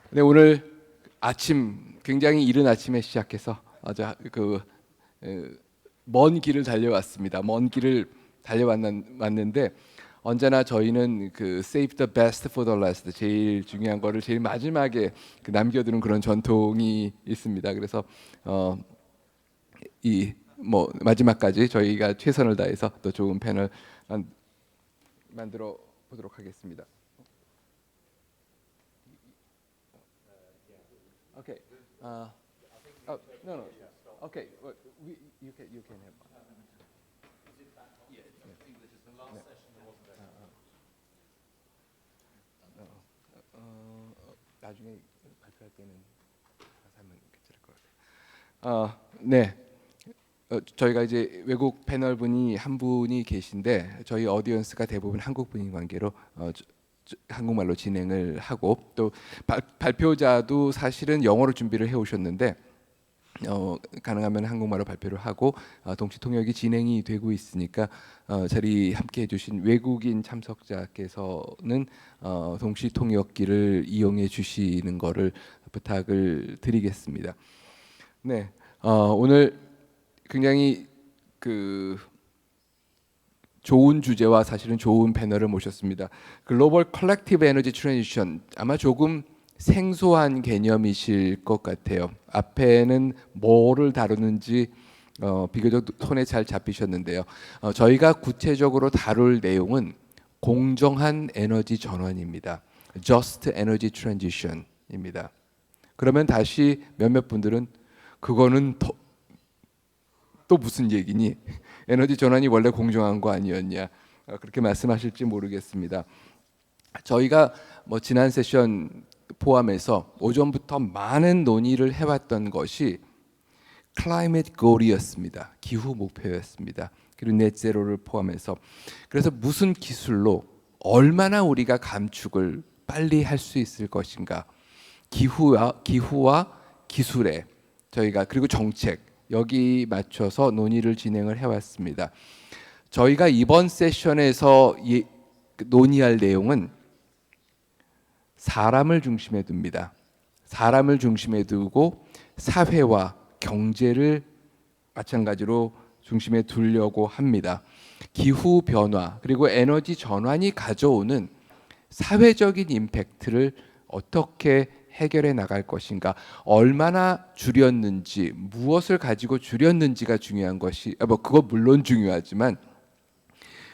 네, 오늘 아침 굉장히 이른 아침에 시작해서 아주 먼 길을 달려왔습니다. 먼 길을 달려왔는데 언제나 저희는 그 save the best for the last, 제일 중요한 거를 제일 마지막에 남겨두는 그런 전통이 있습니다. 그래서 이 뭐 마지막까지 저희가 최선을 다해서 또 좋은 패널 만들어 보도록 하겠습니다. Okay. No, no. Okay. Well, you can have. 나중에 발표할 때는 가서 하면 괜찮을 것 같아요. 네. 저희가 이제 외국 패널 분이 한 분이 계신데 저희 어디언스가 대부분 한국 분인 관계로 한국말로 진행을 하고 또 발표자도 사실은 영어로 준비를 해 오셨는데 가능하면 한국말로 발표를 하고 동시 통역이 진행이 되고 있으니까 자리 함께 해주신 외국인 참석자께서는 동시 통역기를 이용해 주시는 것을 부탁을 드리겠습니다. 네, 오늘 굉장히 좋은 주제와 사실은 좋은 패널을 모셨습니다. 글로벌 컬렉티브 에너지 트랜지션, 아마 조금 생소한 개념이실 것 같아요. 앞에는 뭐를 다루는지 비교적 손에 잘 잡히셨는데요. 저희가 구체적으로 다룰 내용은 공정한 에너지 전환입니다. Just Energy Transition입니다. 그러면 다시 몇몇 분들은 그거는 또 무슨 얘기니? 에너지 전환이 원래 공정한 거 아니었냐? 그렇게 말씀하실지 모르겠습니다. 저희가 뭐 지난 세션 포함해서 오전부터 많은 논의를 해왔던 것이 클라이밋 골이었습니다. 기후 목표였습니다. 그리고 넷제로를 포함해서 그래서 무슨 기술로 얼마나 우리가 감축을 빨리 할 수 있을 것인가? 기후와 기술에 저희가 그리고 정책 여기 맞춰서 논의를 진행을 해왔습니다. 저희가 이번 세션에서 논의할 내용은 사람을 중심에 둡니다. 사람을 중심에 두고 사회와 경제를 마찬가지로 중심에 두려고 합니다. 기후 변화 그리고 에너지 전환이 가져오는 사회적인 임팩트를 어떻게 해결해 나갈 것인가, 얼마나 줄였는지, 무엇을 가지고 줄였는지가 중요한 것이 그거 물론 중요하지만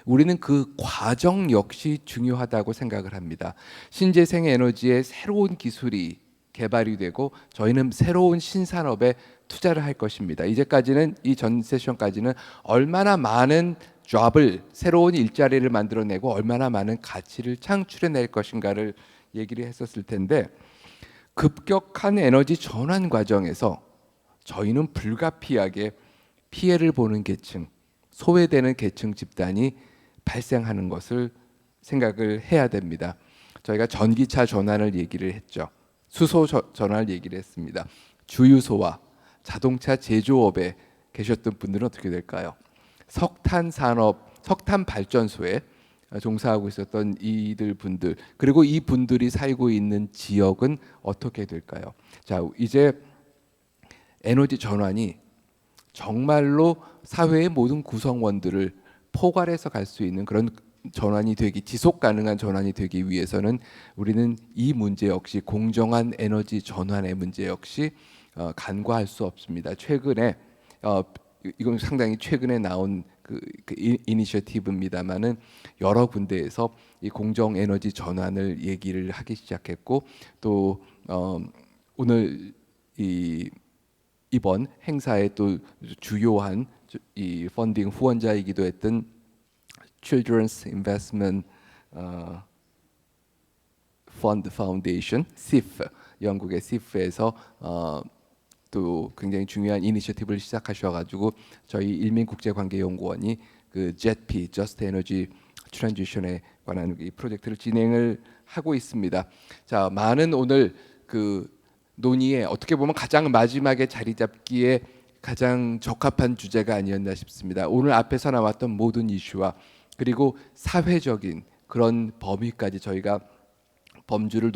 우리는 그 과정 역시 중요하다고 생각을 합니다. 신재생 에너지의 새로운 기술이 개발이 되고 저희는 새로운 신산업에 투자를 할 것입니다. 이제까지는 이 전 세션까지는 얼마나 많은 잡을 새로운 일자리를 만들어내고 얼마나 많은 가치를 창출해낼 것인가를 얘기를 했었을 텐데 급격한 에너지 전환 과정에서 저희는 불가피하게 피해를 보는 계층, 소외되는 계층 집단이 발생하는 것을 생각을 해야 됩니다. 저희가 전기차 전환을 얘기를 했죠. 수소 전환을 얘기를 했습니다. 주유소와 자동차 제조업에 계셨던 분들은 어떻게 될까요? 석탄 산업, 석탄 발전소에 종사하고 있었던 이들 분들 그리고 이 분들이 살고 있는 지역은 어떻게 될까요? 자, 이제 에너지 전환이 정말로 사회의 모든 구성원들을 포괄해서 갈 수 있는 그런 전환이 되기, 지속 가능한 전환이 되기 위해서는 우리는 이 문제 역시 공정한 에너지 전환의 문제 역시 간과할 수 없습니다. 최근에 이건 상당히 최근에 나온 이니셔티브입니다만은 여러 군데에서 이 공정 에너지 전환을 얘기를 하기 시작했고 또 오늘 이번 행사의 또 주요한 이 펀딩 후원자이기도 했던 Children's Investment Fund Foundation, SIF, 영국의 SIF에서 또 굉장히 중요한 이니셔티브를 시작하셔가지고 저희 일민국제관계연구원이 그 JETP, Just Energy Transition에 관한 이 프로젝트를 진행을 하고 있습니다. 자, 많은 오늘 그 논의에 어떻게 보면 가장 마지막에 자리 잡기에 가장 적합한 주제가 아니었나 싶습니다. 오늘 앞에서 나왔던 모든 이슈와 그리고 사회적인 그런 범위까지 저희가 범주를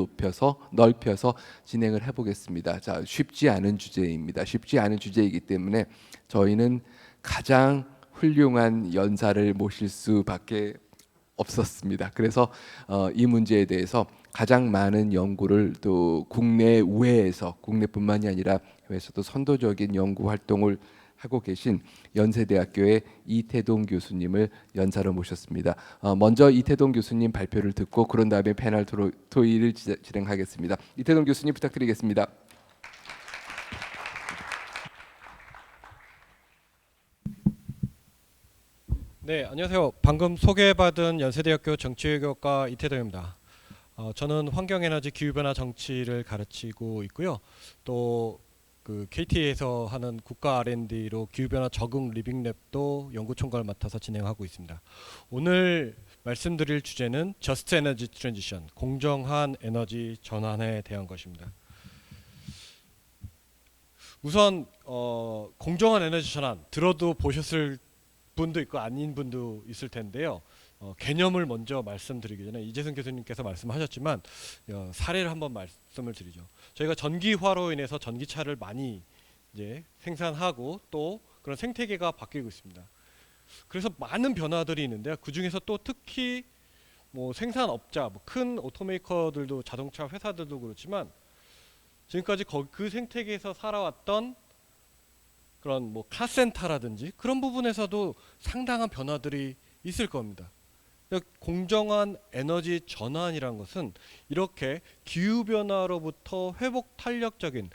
넓혀서 진행을 해보겠습니다. 자, 쉽지 않은 주제입니다. 쉽지 않은 주제이기 때문에 저희는 가장 훌륭한 연사를 모실 수밖에 없었습니다. 그래서 이 문제에 대해서 가장 많은 연구를 또 국내뿐만이 아니라 해외에서도 선도적인 연구 활동을 하고 계신 연세대학교의 이태동 교수님을 연사로 모셨습니다. 먼저 이태동 교수님 발표를 듣고 그런 다음에 패널 토의를 진행하겠습니다. 이태동 교수님 부탁드리겠습니다. 네, 안녕하세요. 방금 소개받은 연세대학교 정치외교과 이태동입니다. 저는 환경에너지 기후변화 정치를 가르치고 있고요. 또 그 KT에서 하는 국가 R&D로 기후변화 적응 리빙랩도 연구총괄 맡아서 진행하고 있습니다. 오늘 말씀드릴 주제는 Just Energy Transition, 공정한 에너지 전환에 대한 것입니다. 우선 공정한 에너지 전환 들어도 보셨을 분도 있고 아닌 분도 있을 텐데요. 개념을 먼저 말씀드리기 전에 이재승 교수님께서 말씀하셨지만 사례를 한번 말씀을 드리죠. 저희가 전기화로 인해서 전기차를 많이 이제 생산하고 또 그런 생태계가 바뀌고 있습니다. 그래서 많은 변화들이 있는데요. 그 중에서 또 특히 뭐 생산업자, 큰 오토메이커들도 자동차 회사들도 그렇지만 지금까지 그 생태계에서 살아왔던 그런 뭐 카센터라든지 그런 부분에서도 상당한 변화들이 있을 겁니다. 공정한 에너지 전환이란 것은 이렇게 기후변화로부터 회복 탄력적인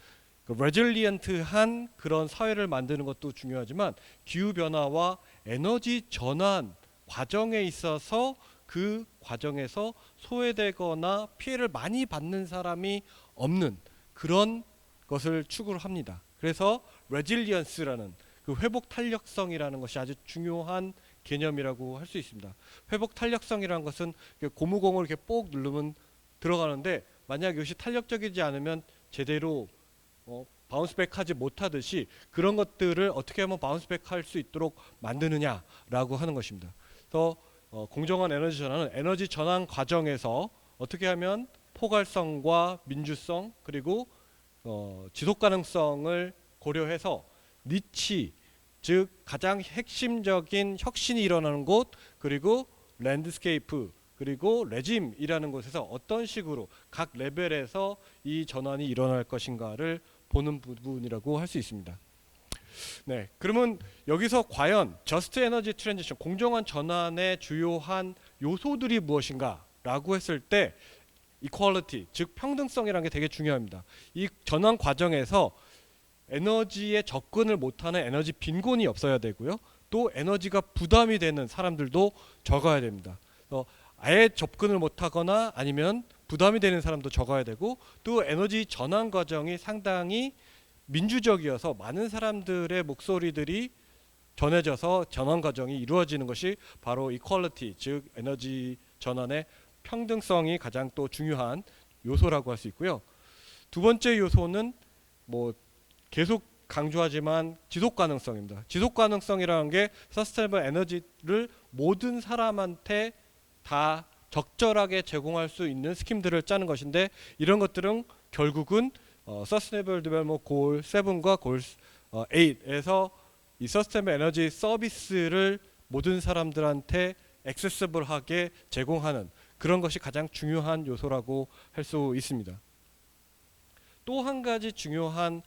레질리언트한 그런 사회를 만드는 것도 중요하지만 기후변화와 에너지 전환 과정에 있어서 그 과정에서 소외되거나 피해를 많이 받는 사람이 없는 그런 것을 추구를 합니다. 그래서 레질리언스라는 그 회복 탄력성이라는 것이 아주 중요한 개념이라고 할 수 있습니다. 회복 탄력성이라는 것은 고무공을 이렇게 뽁 누르면 들어가는데 만약 이것이 탄력적이지 않으면 제대로 바운스백 하지 못하듯이 그런 것들을 어떻게 하면 바운스백 할 수 있도록 만드느냐라고 하는 것입니다. 그래서 공정한 에너지 전환은 에너지 전환 과정에서 어떻게 하면 포괄성과 민주성 그리고 지속 가능성을 고려해서 니치 즉 가장 핵심적인 혁신이 일어나는 곳 그리고 랜드스케이프 그리고 레짐이라는 곳에서 어떤 식으로 각 레벨에서 이 전환이 일어날 것인가를 보는 부분이라고 할 수 있습니다. 네, 그러면 여기서 과연 저스트 에너지 트랜지션 공정한 전환의 주요한 요소들이 무엇인가라고 했을 때 이퀄리티 즉 평등성이라는 게 되게 중요합니다. 이 전환 과정에서 에너지에 접근을 못하는 에너지 빈곤이 없어야 되고요. 또 에너지가 부담이 되는 사람들도 적어야 됩니다. 아예 접근을 못하거나 아니면 부담이 되는 사람도 적어야 되고 또 에너지 전환 과정이 상당히 민주적이어서 많은 사람들의 목소리들이 전해져서 전환 과정이 이루어지는 것이 바로 이퀄리티 즉 에너지 전환의 평등성이 가장 또 중요한 요소라고 할 수 있고요. 두 번째 요소는 뭐 계속 강조하지만 지속 가능성입니다. 지속 가능성이라는 게 서스테이너블 에너지를 모든 사람한테 다 적절하게 제공할 수 있는 스킴들을 짜는 것인데 이런 것들은 결국은 서스테이너블 디벨롭먼트 골 7과 골 8에서 이 서스테이너블 에너지 서비스를 모든 사람들한테 액세서블하게 제공하는 그런 것이 가장 중요한 요소라고 할 수 있습니다. 또 한 가지 중요한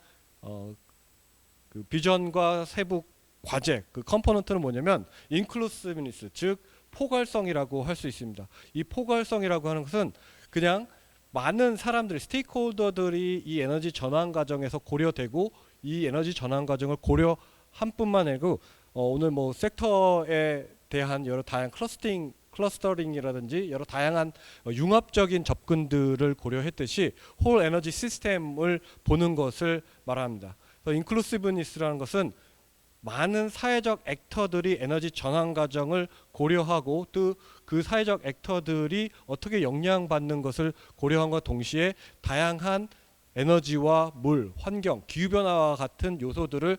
그 비전과 세부 과제 그 컴포넌트는 뭐냐면 인클루시브니스 즉 포괄성이라고 할 수 있습니다. 이 포괄성이라고 하는 것은 그냥 많은 사람들이 스테이크홀더들이 이 에너지 전환 과정에서 고려되고 이 에너지 전환 과정을 고려한 뿐만 아니고 오늘 뭐 섹터에 대한 여러 다양한 클러스터링이라든지 여러 다양한 융합적인 접근들을 고려했듯이 홀 에너지 시스템을 보는 것을 말합니다. 인클루시브니스라는 것은 많은 사회적 액터들이 에너지 전환 과정을 고려하고 또 그 사회적 액터들이 어떻게 영향받는 것을 고려함과 동시에 다양한 에너지와 물, 환경, 기후변화와 같은 요소들을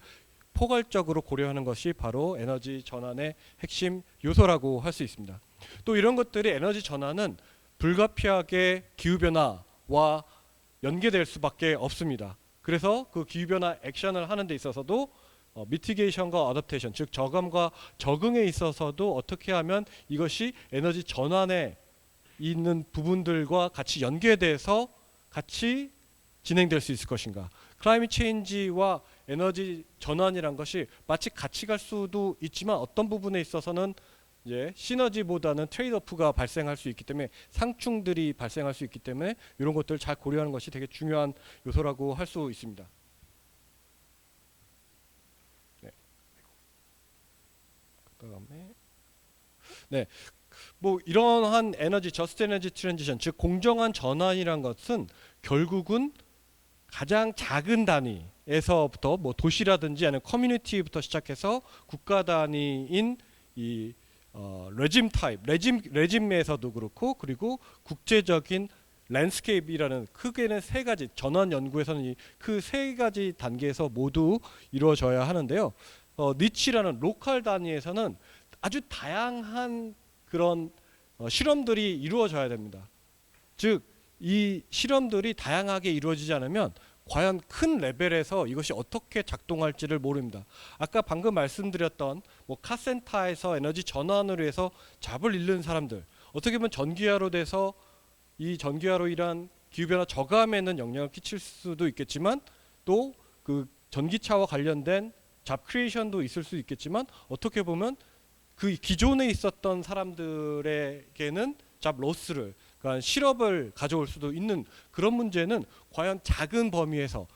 포괄적으로 고려하는 것이 바로 에너지 전환의 핵심 요소라고 할 수 있습니다. 또 이런 것들이 에너지 전환은 불가피하게 기후 변화와 연계될 수밖에 없습니다. 그래서 그 기후 변화 액션을 하는 데 있어서도 미티게이션과 어댑테이션, 즉 저감과 적응에 있어서도 어떻게 하면 이것이 에너지 전환에 있는 부분들과 같이 연계돼서 같이 진행될 수 있을 것인가. 클라이밋 체인지와 에너지 전환이란 것이 마치 같이 갈 수도 있지만 어떤 부분에 있어서는 이제 시너지보다는 트레이드오프가 발생할 수 있기 때문에 상충들이 발생할 수 있기 때문에 이런 것들을 잘 고려하는 것이 되게 중요한 요소라고 할 수 있습니다. 네. 그다음에 네. 뭐 이러한 에너지 저스트 에너지 트랜지션, 즉 공정한 전환이란 것은 결국은 가장 작은 단위에서부터 뭐 도시라든지 아니면 커뮤니티부터 시작해서 국가 단위인 이 레짐 타입, 레짐에서도 그렇고 그리고 국제적인 랜드스케이프이라는 크게는 세 가지, 전환 연구에서는 그 세 가지 단계에서 모두 이루어져야 하는데요. 니치라는 로컬 단위에서는 아주 다양한 그런 실험들이 이루어져야 됩니다. 즉 이 실험들이 다양하게 이루어지지 않으면 과연 큰 레벨에서 이것이 어떻게 작동할지를 모릅니다. 아까 방금 말씀드렸던 뭐 카센터에서 에너지 전환으로 해서 잡을 잃는 사람들, 어떻게 보면 전기화로 돼서 이 전기화로 인한 기후변화 저감에는 영향을 끼칠 수도 있겠지만 또 그 전기차와 관련된 잡 크리에이션도 있을 수 있겠지만 어떻게 보면 그 기존에 있었던 사람들에게는 잡 로스를, 그러니까 실업을 가져올 수도 있는 그런 문제는 과연 작은 범위에서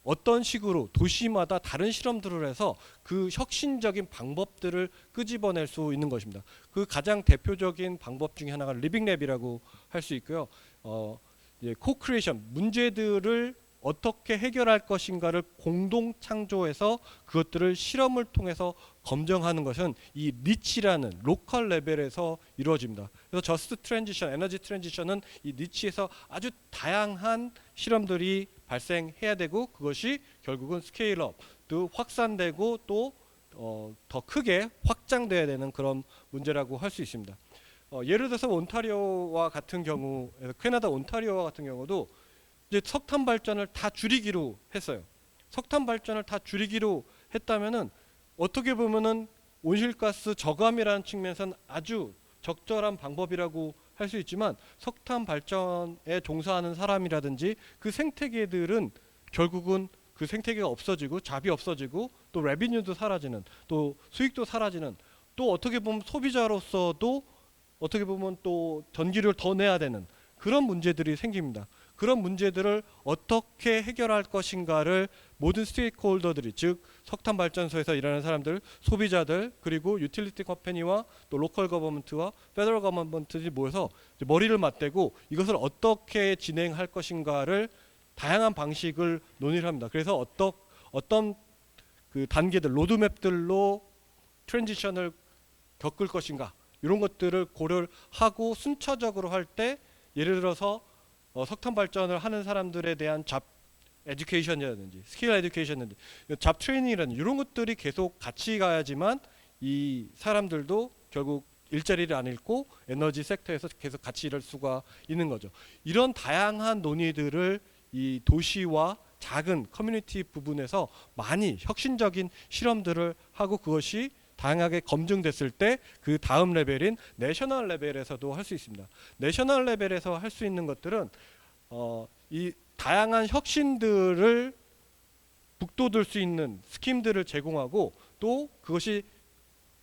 어떤 식으로 도시마다 다른 실험들을 해서 그 혁신적인 방법들을 끄집어낼 수 있는 것입니다. 그 가장 대표적인 방법 중에 하나가 리빙랩이라고 할 수 있고요. 코크리에이션, 문제들을 어떻게 해결할 것인가를 공동 창조해서 그것들을 실험을 통해서 검증하는 것은 이 니치라는 로컬 레벨에서 이루어집니다. 그래서 저스트 트랜지션, 에너지 트랜지션은 이 니치에서 아주 다양한 실험들이 발생해야 되고 그것이 결국은 스케일업, 또 확산되고 또 더 크게 확장돼야 되는 그런 문제라고 할 수 있습니다. 예를 들어서 온타리오와 같은 경우, 캐나다 온타리오와 같은 경우도 이제 석탄 발전을 다 줄이기로 했어요. 석탄 발전을 다 줄이기로 했다면은 어떻게 보면은 온실가스 저감이라는 측면에서는 아주 적절한 방법이라고 할 수 있지만 석탄 발전에 종사하는 사람이라든지 그 생태계들은 결국은 그 생태계가 없어지고 잡이 없어지고 또 레비뉴도 사라지는, 또 수익도 사라지는, 또 어떻게 보면 소비자로서도 어떻게 보면 또 전기를 더 내야 되는 그런 문제들이 생깁니다. 그런 문제들을 어떻게 해결할 것인가를 모든 스테이크홀더들이, 즉 석탄 발전소에서 일하는 사람들, 소비자들, 그리고 유틸리티 컴퍼니와 또 로컬 거버먼트와 페더럴 거버먼트들이 모여서 머리를 맞대고 이것을 어떻게 진행할 것인가를 다양한 방식을 논의를 합니다. 그래서 어떤 그 단계들, 로드맵들로 트랜지션을 겪을 것인가, 이런 것들을 고려를 하고 순차적으로 할 때, 예를 들어서 석탄 발전을 하는 사람들에 대한 잡 에듀케이션이라든지 스킬 에듀케이션이라든지 잡 트레이닝이라든지 이런 것들이 계속 같이 가야지만 이 사람들도 결국 일자리를 안 잃고 에너지 섹터에서 계속 같이 일할 수가 있는 거죠. 이런 다양한 논의들을 이 도시와 작은 커뮤니티 부분에서 많이 혁신적인 실험들을 하고 그것이 다양하게 검증됐을 때 그 다음 레벨인 내셔널 레벨에서도 할 수 있습니다. 내셔널 레벨에서 할 수 있는 것들은 이 다양한 혁신들을 북돋을 수 있는 스킴들을 제공하고 또 그것이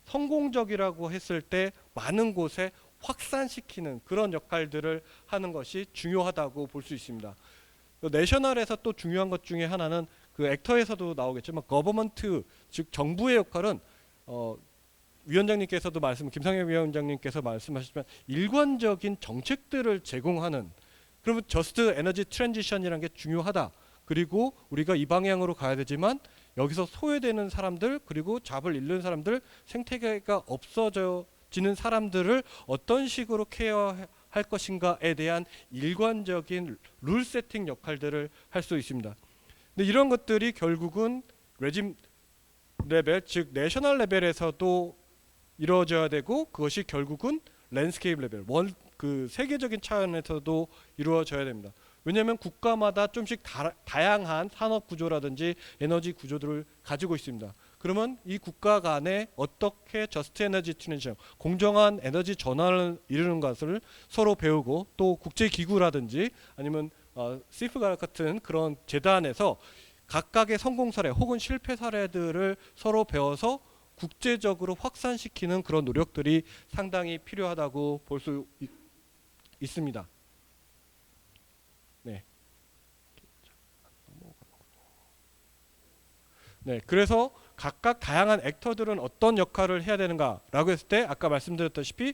성공적이라고 했을 때 많은 곳에 확산시키는 그런 역할들을 하는 것이 중요하다고 볼 수 있습니다. 내셔널에서 또 중요한 것 중에 하나는 그 액터에서도 나오겠지만 거버먼트, 즉 정부의 역할은 위원장님께서도 김상현 위원장님께서 말씀하셨지만 일관적인 정책들을 제공하는, 그러면 저스트 에너지 트랜지션이라는 게 중요하다. 그리고 우리가 이 방향으로 가야 되지만 여기서 소외되는 사람들, 그리고 잡을 잃는 사람들, 생태계가 없어지는 사람들을 어떤 식으로 케어할 것인가에 대한 일관적인 룰 세팅 역할들을 할 수 있습니다. 근데 이런 것들이 결국은 레짐 레벨, 즉 내셔널 레벨에서도 이루어져야 되고 그것이 결국은 랜드스케이프 레벨, 그 세계적인 차원에서도 이루어져야 됩니다. 왜냐하면 국가마다 좀씩 다양한 산업 구조라든지 에너지 구조들을 가지고 있습니다. 그러면 이 국가 간에 어떻게 저스트 에너지 트랜지션, 공정한 에너지 전환을 이루는 것을 서로 배우고, 또 국제 기구라든지 아니면 시프가 같은 그런 재단에서 각각의 성공 사례 혹은 실패 사례들을 서로 배워서 국제적으로 확산시키는 그런 노력들이 상당히 필요하다고 볼 수 있습니다. 네, 그래서 각각 다양한 액터들은 어떤 역할을 해야 되는가라고 했을 때 아까 말씀드렸다시피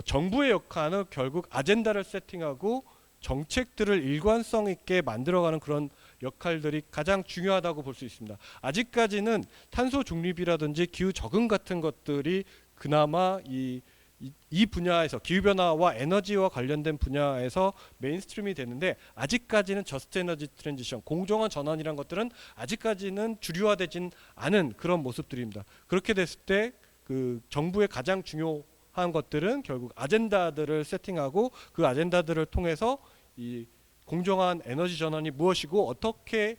정부의 역할은 결국 아젠다를 세팅하고 정책들을 일관성 있게 만들어가는 그런 역할들이 가장 중요하다고 볼 수 있습니다. 아직까지는 탄소 중립이라든지 기후 적응 같은 것들이 그나마 이 분야에서 기후변화와 에너지와 관련된 분야에서 메인스트림이 되는데, 아직까지는 저스트 에너지 트랜지션, 공정한 전환이란 것들은 아직까지는 주류화되진 않은 그런 모습들입니다. 그렇게 됐을 때 그 정부의 가장 중요한 것들은 결국 아젠다들을 세팅하고 그 아젠다들을 통해서 이 공정한 에너지 전환이 무엇이고 어떻게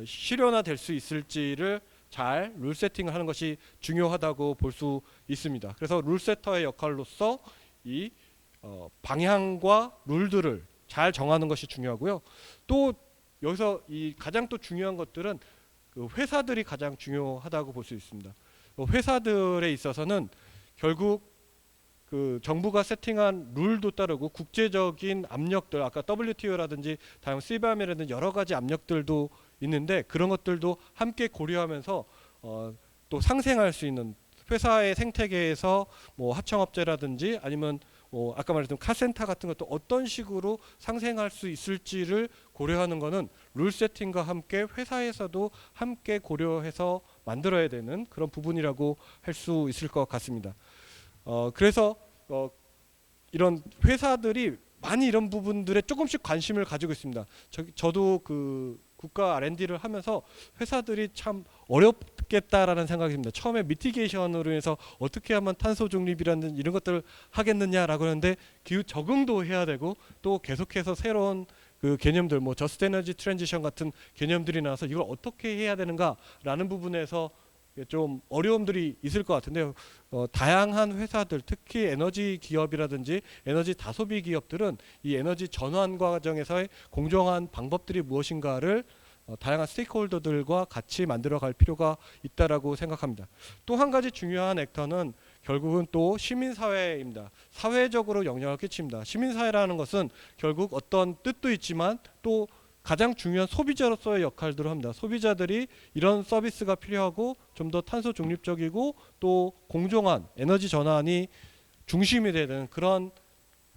실현화될 수 있을지를 잘 룰 세팅을 하는 것이 중요하다고 볼 수 있습니다. 그래서 룰 세터의 역할로서 이 방향과 룰들을 잘 정하는 것이 중요하고요. 또 여기서 이 가장 또 중요한 것들은 그 회사들이 가장 중요하다고 볼 수 있습니다. 회사들에 있어서는 결국 그 정부가 세팅한 룰도 따르고 국제적인 압력들, 아까 WTO라든지 다음 CBAM이라든지 여러 가지 압력들도 있는데, 그런 것들도 함께 고려하면서 또 상생할 수 있는 회사의 생태계에서 뭐 하청업체라든지 아니면 뭐 아까 말했던 카센터 같은 것도 어떤 식으로 상생할 수 있을지를 고려하는 것은 룰 세팅과 함께 회사에서도 함께 고려해서 만들어야 되는 그런 부분이라고 할 수 있을 것 같습니다. 그래서 이런 회사들이 많이 이런 부분들에 조금씩 관심을 가지고 있습니다. 저도 그 국가 R&D를 하면서 회사들이 참 어렵겠다라는 생각이 듭니다. 처음에 미티게이션으로 해서 어떻게 하면 탄소 중립이라는 이런 것들을 하겠느냐라고 하는데, 기후 적응도 해야 되고 또 계속해서 새로운 그 개념들, 뭐 저스트 에너지 트랜지션 같은 개념들이 나와서 이걸 어떻게 해야 되는가라는 부분에서 좀 어려움들이 있을 것 같은데요. 다양한 회사들, 특히 에너지 기업이라든지 에너지 다소비 기업들은 이 에너지 전환 과정에서의 공정한 방법들이 무엇인가를 다양한 스테이크홀더들과 같이 만들어갈 필요가 있다라고 생각합니다. 또 한 가지 중요한 액터는 결국은 또 시민사회입니다. 사회적으로 영향을 끼칩니다. 시민사회라는 것은 결국 어떤 뜻도 있지만 또 가장 중요한 소비자로서의 역할들을 합니다. 소비자들이 이런 서비스가 필요하고 좀 더 탄소 중립적이고 또 공정한 에너지 전환이 중심이 되는 그런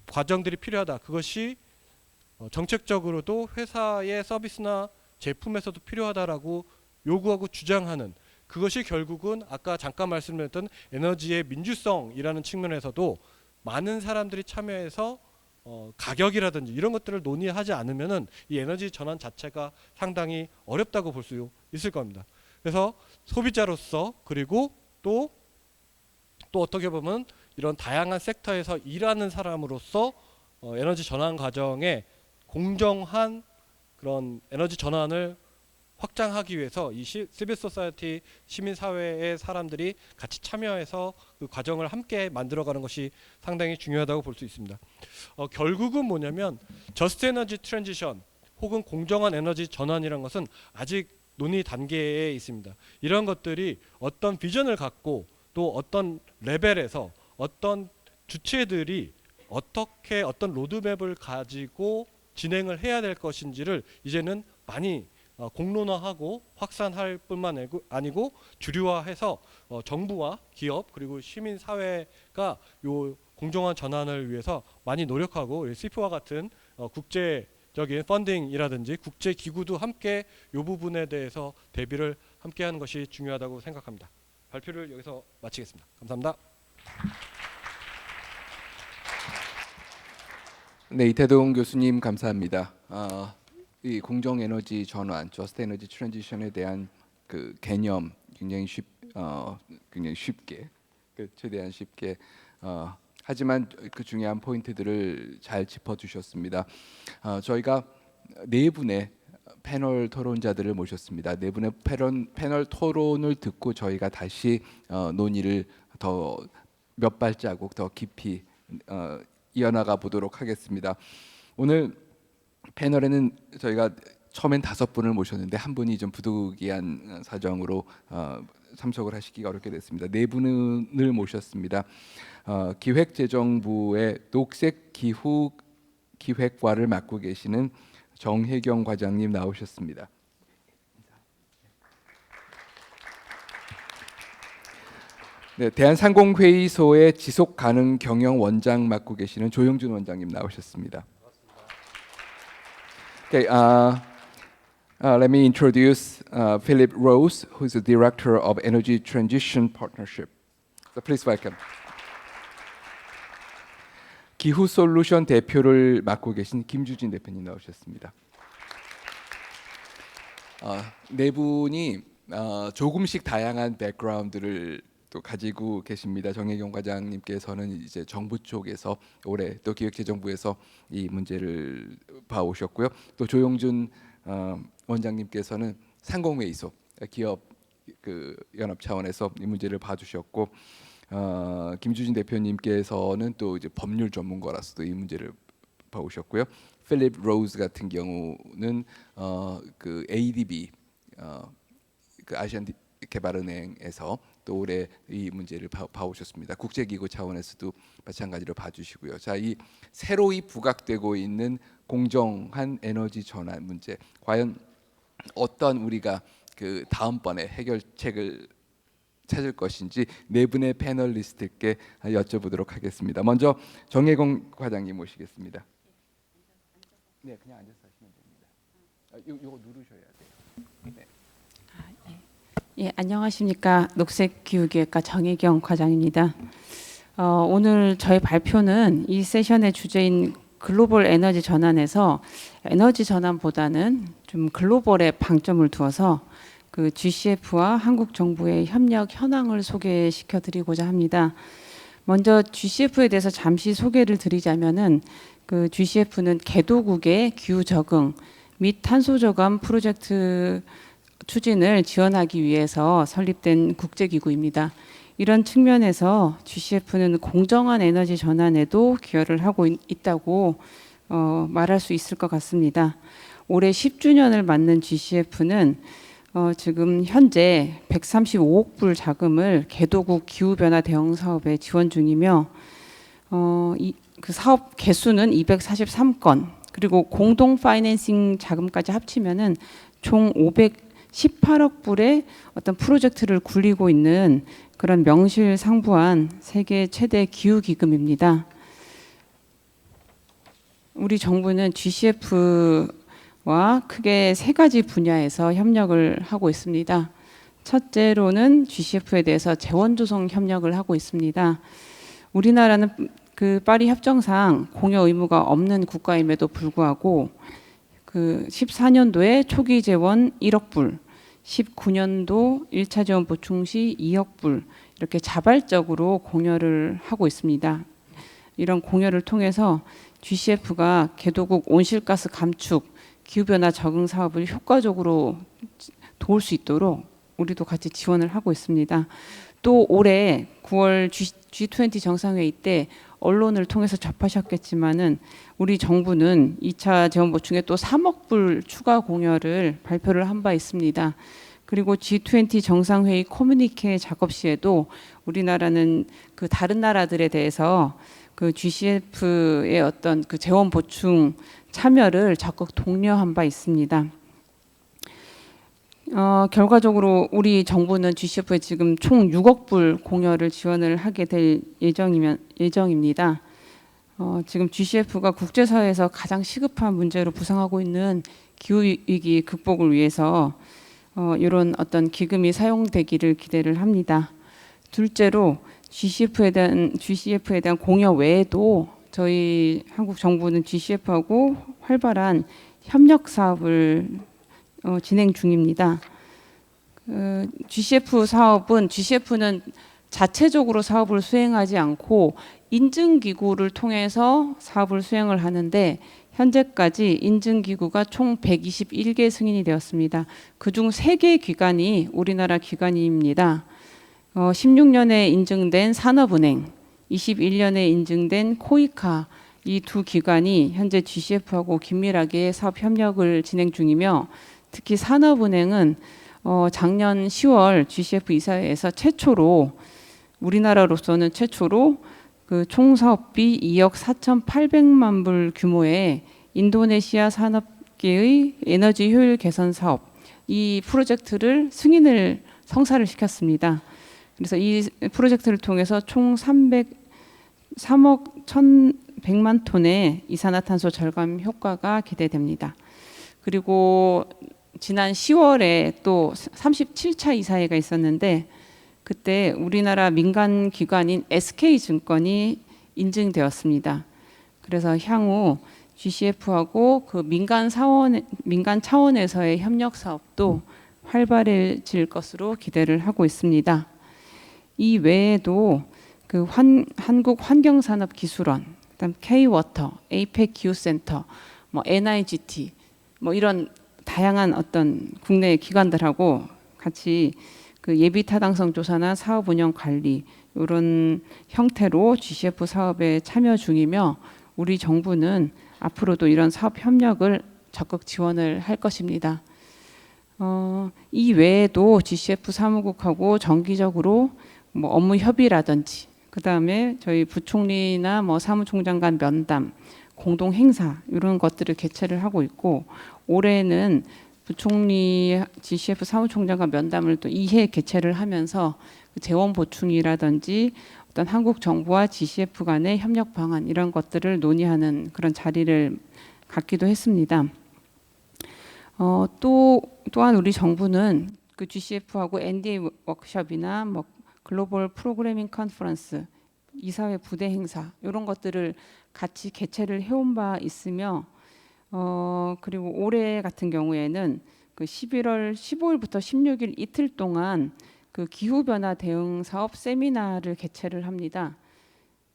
과정들이 필요하다. 그것이 정책적으로도 회사의 서비스나 제품에서도 필요하다라고 요구하고 주장하는, 그것이 결국은 아까 잠깐 말씀드렸던 에너지의 민주성이라는 측면에서도 많은 사람들이 참여해서 가격이라든지 이런 것들을 논의하지 않으면은 이 에너지 전환 자체가 상당히 어렵다고 볼 수 있을 겁니다. 그래서 소비자로서, 그리고 또 어떻게 보면 이런 다양한 섹터에서 일하는 사람으로서 에너지 전환 과정에 공정한 그런 에너지 전환을 확장하기 위해서 이 시빌 소사이어티 시민사회의 사람들이 같이 참여해서 그 과정을 함께 만들어가는 것이 상당히 중요하다고 볼 수 있습니다. 결국은 뭐냐면 저스트 에너지 트랜지션 혹은 공정한 에너지 전환이라는 것은 아직 논의 단계에 있습니다. 이런 것들이 어떤 비전을 갖고 또 어떤 레벨에서 어떤 주체들이 어떻게 어떤 로드맵을 가지고 진행을 해야 될 것인지를 이제는 많이 공론화하고 확산할 뿐만 아니고 주류화해서 정부와 기업 그리고 시민사회가 요 공정한 전환을 위해서 많이 노력하고 시프와 같은 국제적인 펀딩이라든지 국제기구도 함께 요 부분에 대해서 대비를 함께 하는 것이 중요하다고 생각합니다. 발표를 여기서 마치겠습니다. 감사합니다. 네, 이태동 교수님 감사합니다. 이 공정 에너지 전환, 저스트 에너지 트랜지션에 대한 그 개념 굉장히 쉽게, 최대한 쉽게 하지만 그 중요한 포인트들을 잘 짚어주셨습니다. 저희가 네 분의 패널 토론자들을 모셨습니다. 네 분의 패널 토론을 듣고 저희가 다시 논의를 더 몇 발자국 더 깊이 이어나가 보도록 하겠습니다. 오늘 패널에는 저희가 처음엔 5분을 모셨는데 한 분이 좀 부득이한 사정으로 참석을 하시기가 어렵게 됐습니다. 네 분을 모셨습니다. 기획재정부의 녹색 기후 기획과를 맡고 계시는 정혜경 과장님 나오셨습니다. 네, 대한상공회의소의 지속가능 경영 원장 맡고 계시는 조영준 원장님 나오셨습니다. Okay, let me introduce Philip Rose, who is the Director of Energy Transition Partnership. So please welcome. 기후 솔루션 대표를 맡고 계신 김주진 대표님 나오셨습니다. 네 분이 조금씩 다양한 백그라운드를 또 가지고 계십니다. 정혜경 과장님께서는 이제 정부 쪽에서 올해 또 기획재정부에서 이 문제를 봐오셨고요. 또 조용준 원장님께서는 상공회의소 기업 그 연합 차원에서 이 문제를 봐주셨고, 김주진 대표님께서는 또 이제 법률 전문가라서도 이 문제를 봐오셨고요. 필립 로즈 같은 경우는 그 ADB 그 아시안 개발은행에서 또 올해 이 문제를 봐오셨습니다. 국제기구 차원에서도 마찬가지로 봐주시고요. 자, 이 새로이 부각되고 있는 공정한 에너지 전환 문제, 과연 어떤 우리가 그 다음번에 해결책을 찾을 것인지 네 분의 패널리스트께 여쭤보도록 하겠습니다. 먼저 정혜경 과장님 모시겠습니다. 네, 그냥 앉아서 하시면 됩니다. 이거 누르셔야 돼요. 네. 예, 안녕하십니까. 녹색기후기획과 정혜경 과장입니다. 오늘 저희 발표는 이 세션의 주제인 글로벌 에너지 전환에서 에너지 전환보다는 좀 글로벌에 방점을 두어서 그 GCF와 한국 정부의 협력 현황을 소개시켜 드리고자 합니다. 먼저 GCF에 대해서 잠시 소개를 드리자면은 그 GCF는 개도국의 기후 적응 및 탄소 저감 프로젝트 추진을 지원하기 위해서 설립된 국제기구입니다. 이런 측면에서 GCF는 공정한 에너지 전환에도 기여를 하고 있다고 말할 수 있을 것 같습니다. 올해 10주년을 맞는 GCF는 지금 현재 135억 불 자금을 개도국 기후변화 대응 사업에 지원 중이며 그 사업 개수는 243건, 그리고 공동 파이낸싱 자금까지 합치면은 총 518억 불의 어떤 프로젝트를 굴리고 있는 그런 명실상부한 세계 최대 기후 기금입니다. 우리 정부는 GCF와 크게 3가지 분야에서 협력을 하고 있습니다. 첫째로는 GCF에 대해서 재원 조성 협력을 하고 있습니다. 우리나라는 그 파리 협정상 공여 의무가 없는 국가임에도 불구하고 그 14년도에 초기 재원 1억 불, 19년도 1차 재원 보충 시 2억 불 이렇게 자발적으로 공여를 하고 있습니다. 이런 공여를 통해서 GCF가 개도국 온실가스 감축, 기후변화 적응 사업을 효과적으로 도울 수 있도록 우리도 같이 지원을 하고 있습니다. 또 올해 9월 G20 정상회의 때 언론을 통해서 접하셨겠지만은 우리 정부는 2차 재원 보충에 또 3억 불 추가 공여를 발표를 한 바 있습니다. 그리고 G20 정상회의 커뮤니케 작업 시에도 우리나라는 그 다른 나라들에 대해서 그 GCF의 어떤 그 재원 보충 참여를 적극 독려한 바 있습니다. 결과적으로 우리 정부는 GCF에 지금 총 6억 불 공여를 지원을 하게 될 예정입니다. 지금 GCF가 국제사회에서 가장 시급한 문제로 부상하고 있는 기후위기 극복을 위해서 이런 어떤 기금이 사용되기를 기대를 합니다. 둘째로 GCF에 대한 공여 외에도 저희 한국 정부는 GCF하고 활발한 협력 사업을 진행 중입니다. GCF는 자체적으로 사업을 수행하지 않고 인증기구를 통해서 사업을 수행을 하는데 현재까지 인증기구가 총 121개 승인이 되었습니다. 그중 3개 기관이 우리나라 기관입니다. 16년에 인증된 산업은행, 21년에 인증된 코이카 이 두 기관이 현재 GCF하고 긴밀하게 사업 협력을 진행 중이며 특히 산업은행은 작년 10월 GCF 이사회에서 최초로 우리나라로서는 최초로 그 총사업비 2억 4,800만 불 규모의 인도네시아 산업계의 에너지 효율 개선 사업 이 프로젝트를 승인을 성사를 시켰습니다. 그래서 이 프로젝트를 통해서 총 3억 1,100만 톤의 이산화탄소 절감 효과가 기대됩니다. 그리고 지난 10월에 또 37차 이사회가 있었는데 그때 우리나라 민간 기관인 SK증권이 인증되었습니다. 그래서 향후 GCF하고 그 민간 차원에서의 협력 사업도 활발해질 것으로 기대를 하고 있습니다. 이 외에도 그 한국환경산업기술원, 그다음 K-워터, 에이펙 기후센터, 뭐 NIGT, 뭐 이런 다양한 어떤 국내 기관들하고 같이 그 예비 타당성 조사나 사업 운영 관리 이런 형태로 GCF 사업에 참여 중이며 우리 정부는 앞으로도 이런 사업 협력을 적극 지원을 할 것입니다. 이 외에도 GCF 사무국하고 정기적으로 뭐 업무 협의라든지 그다음에 저희 부총리나 뭐 사무총장 간 면담, 공동 행사 이런 것들을 개최를 하고 있고 올해는 부총리 GCF 사무총장 간 면담을 또 2회 개최를 하면서 재원 보충이라든지 어떤 한국 정부와 GCF 간의 협력 방안 이런 것들을 논의하는 그런 자리를 갖기도 했습니다. 또한 우리 정부는 그 GCF하고 NDA 워크숍이나 뭐 글로벌 프로그래밍 컨퍼런스, 이사회 부대 행사 이런 것들을 같이 개최를 해온 바 있으며 그리고 올해 같은 경우에는 그 11월 15일부터 16일 이틀 동안 그 기후 변화 대응 사업 세미나를 개최를 합니다.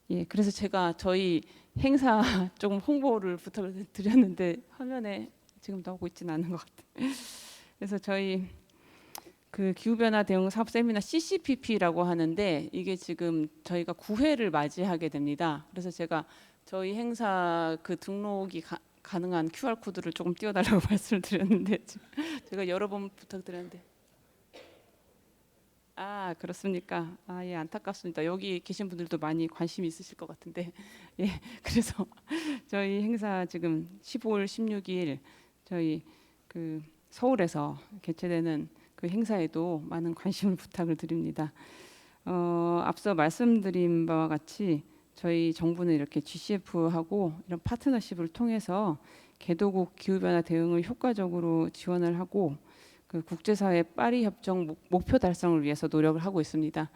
예, 그래서 제가 저희 행사 조금 홍보를 부탁을 드렸는데 화면에 지금 나오고 있지는 않은 것 같아요. 그래서 저희 그 기후변화 대응 사업 세미나 CCPP라고 하는데 이게 지금 저희가 9회를 맞이하게 됩니다. 그래서 제가 저희 행사 그 등록이 가능한 QR 코드를 조금 띄워달라고 말씀을 드렸는데 제가 여러 번 부탁드렸는데 그렇습니까? 예, 안타깝습니다. 여기 계신 분들도 많이 관심이 있으실 것 같은데 예, 그래서 저희 행사 지금 15일, 16일 저희 그 서울에서 개최되는 그 행사에도 많은 관심을 부탁을 드립니다. 앞서 말씀드린 바와 같이 저희 정부는 이렇게 GCF하고 이런 파트너십을 통해서 개도국 기후변화 대응을 효과적으로 지원을 하고 그 국제사회 파리 협정 목표 달성을 위해서 노력을 하고 있습니다.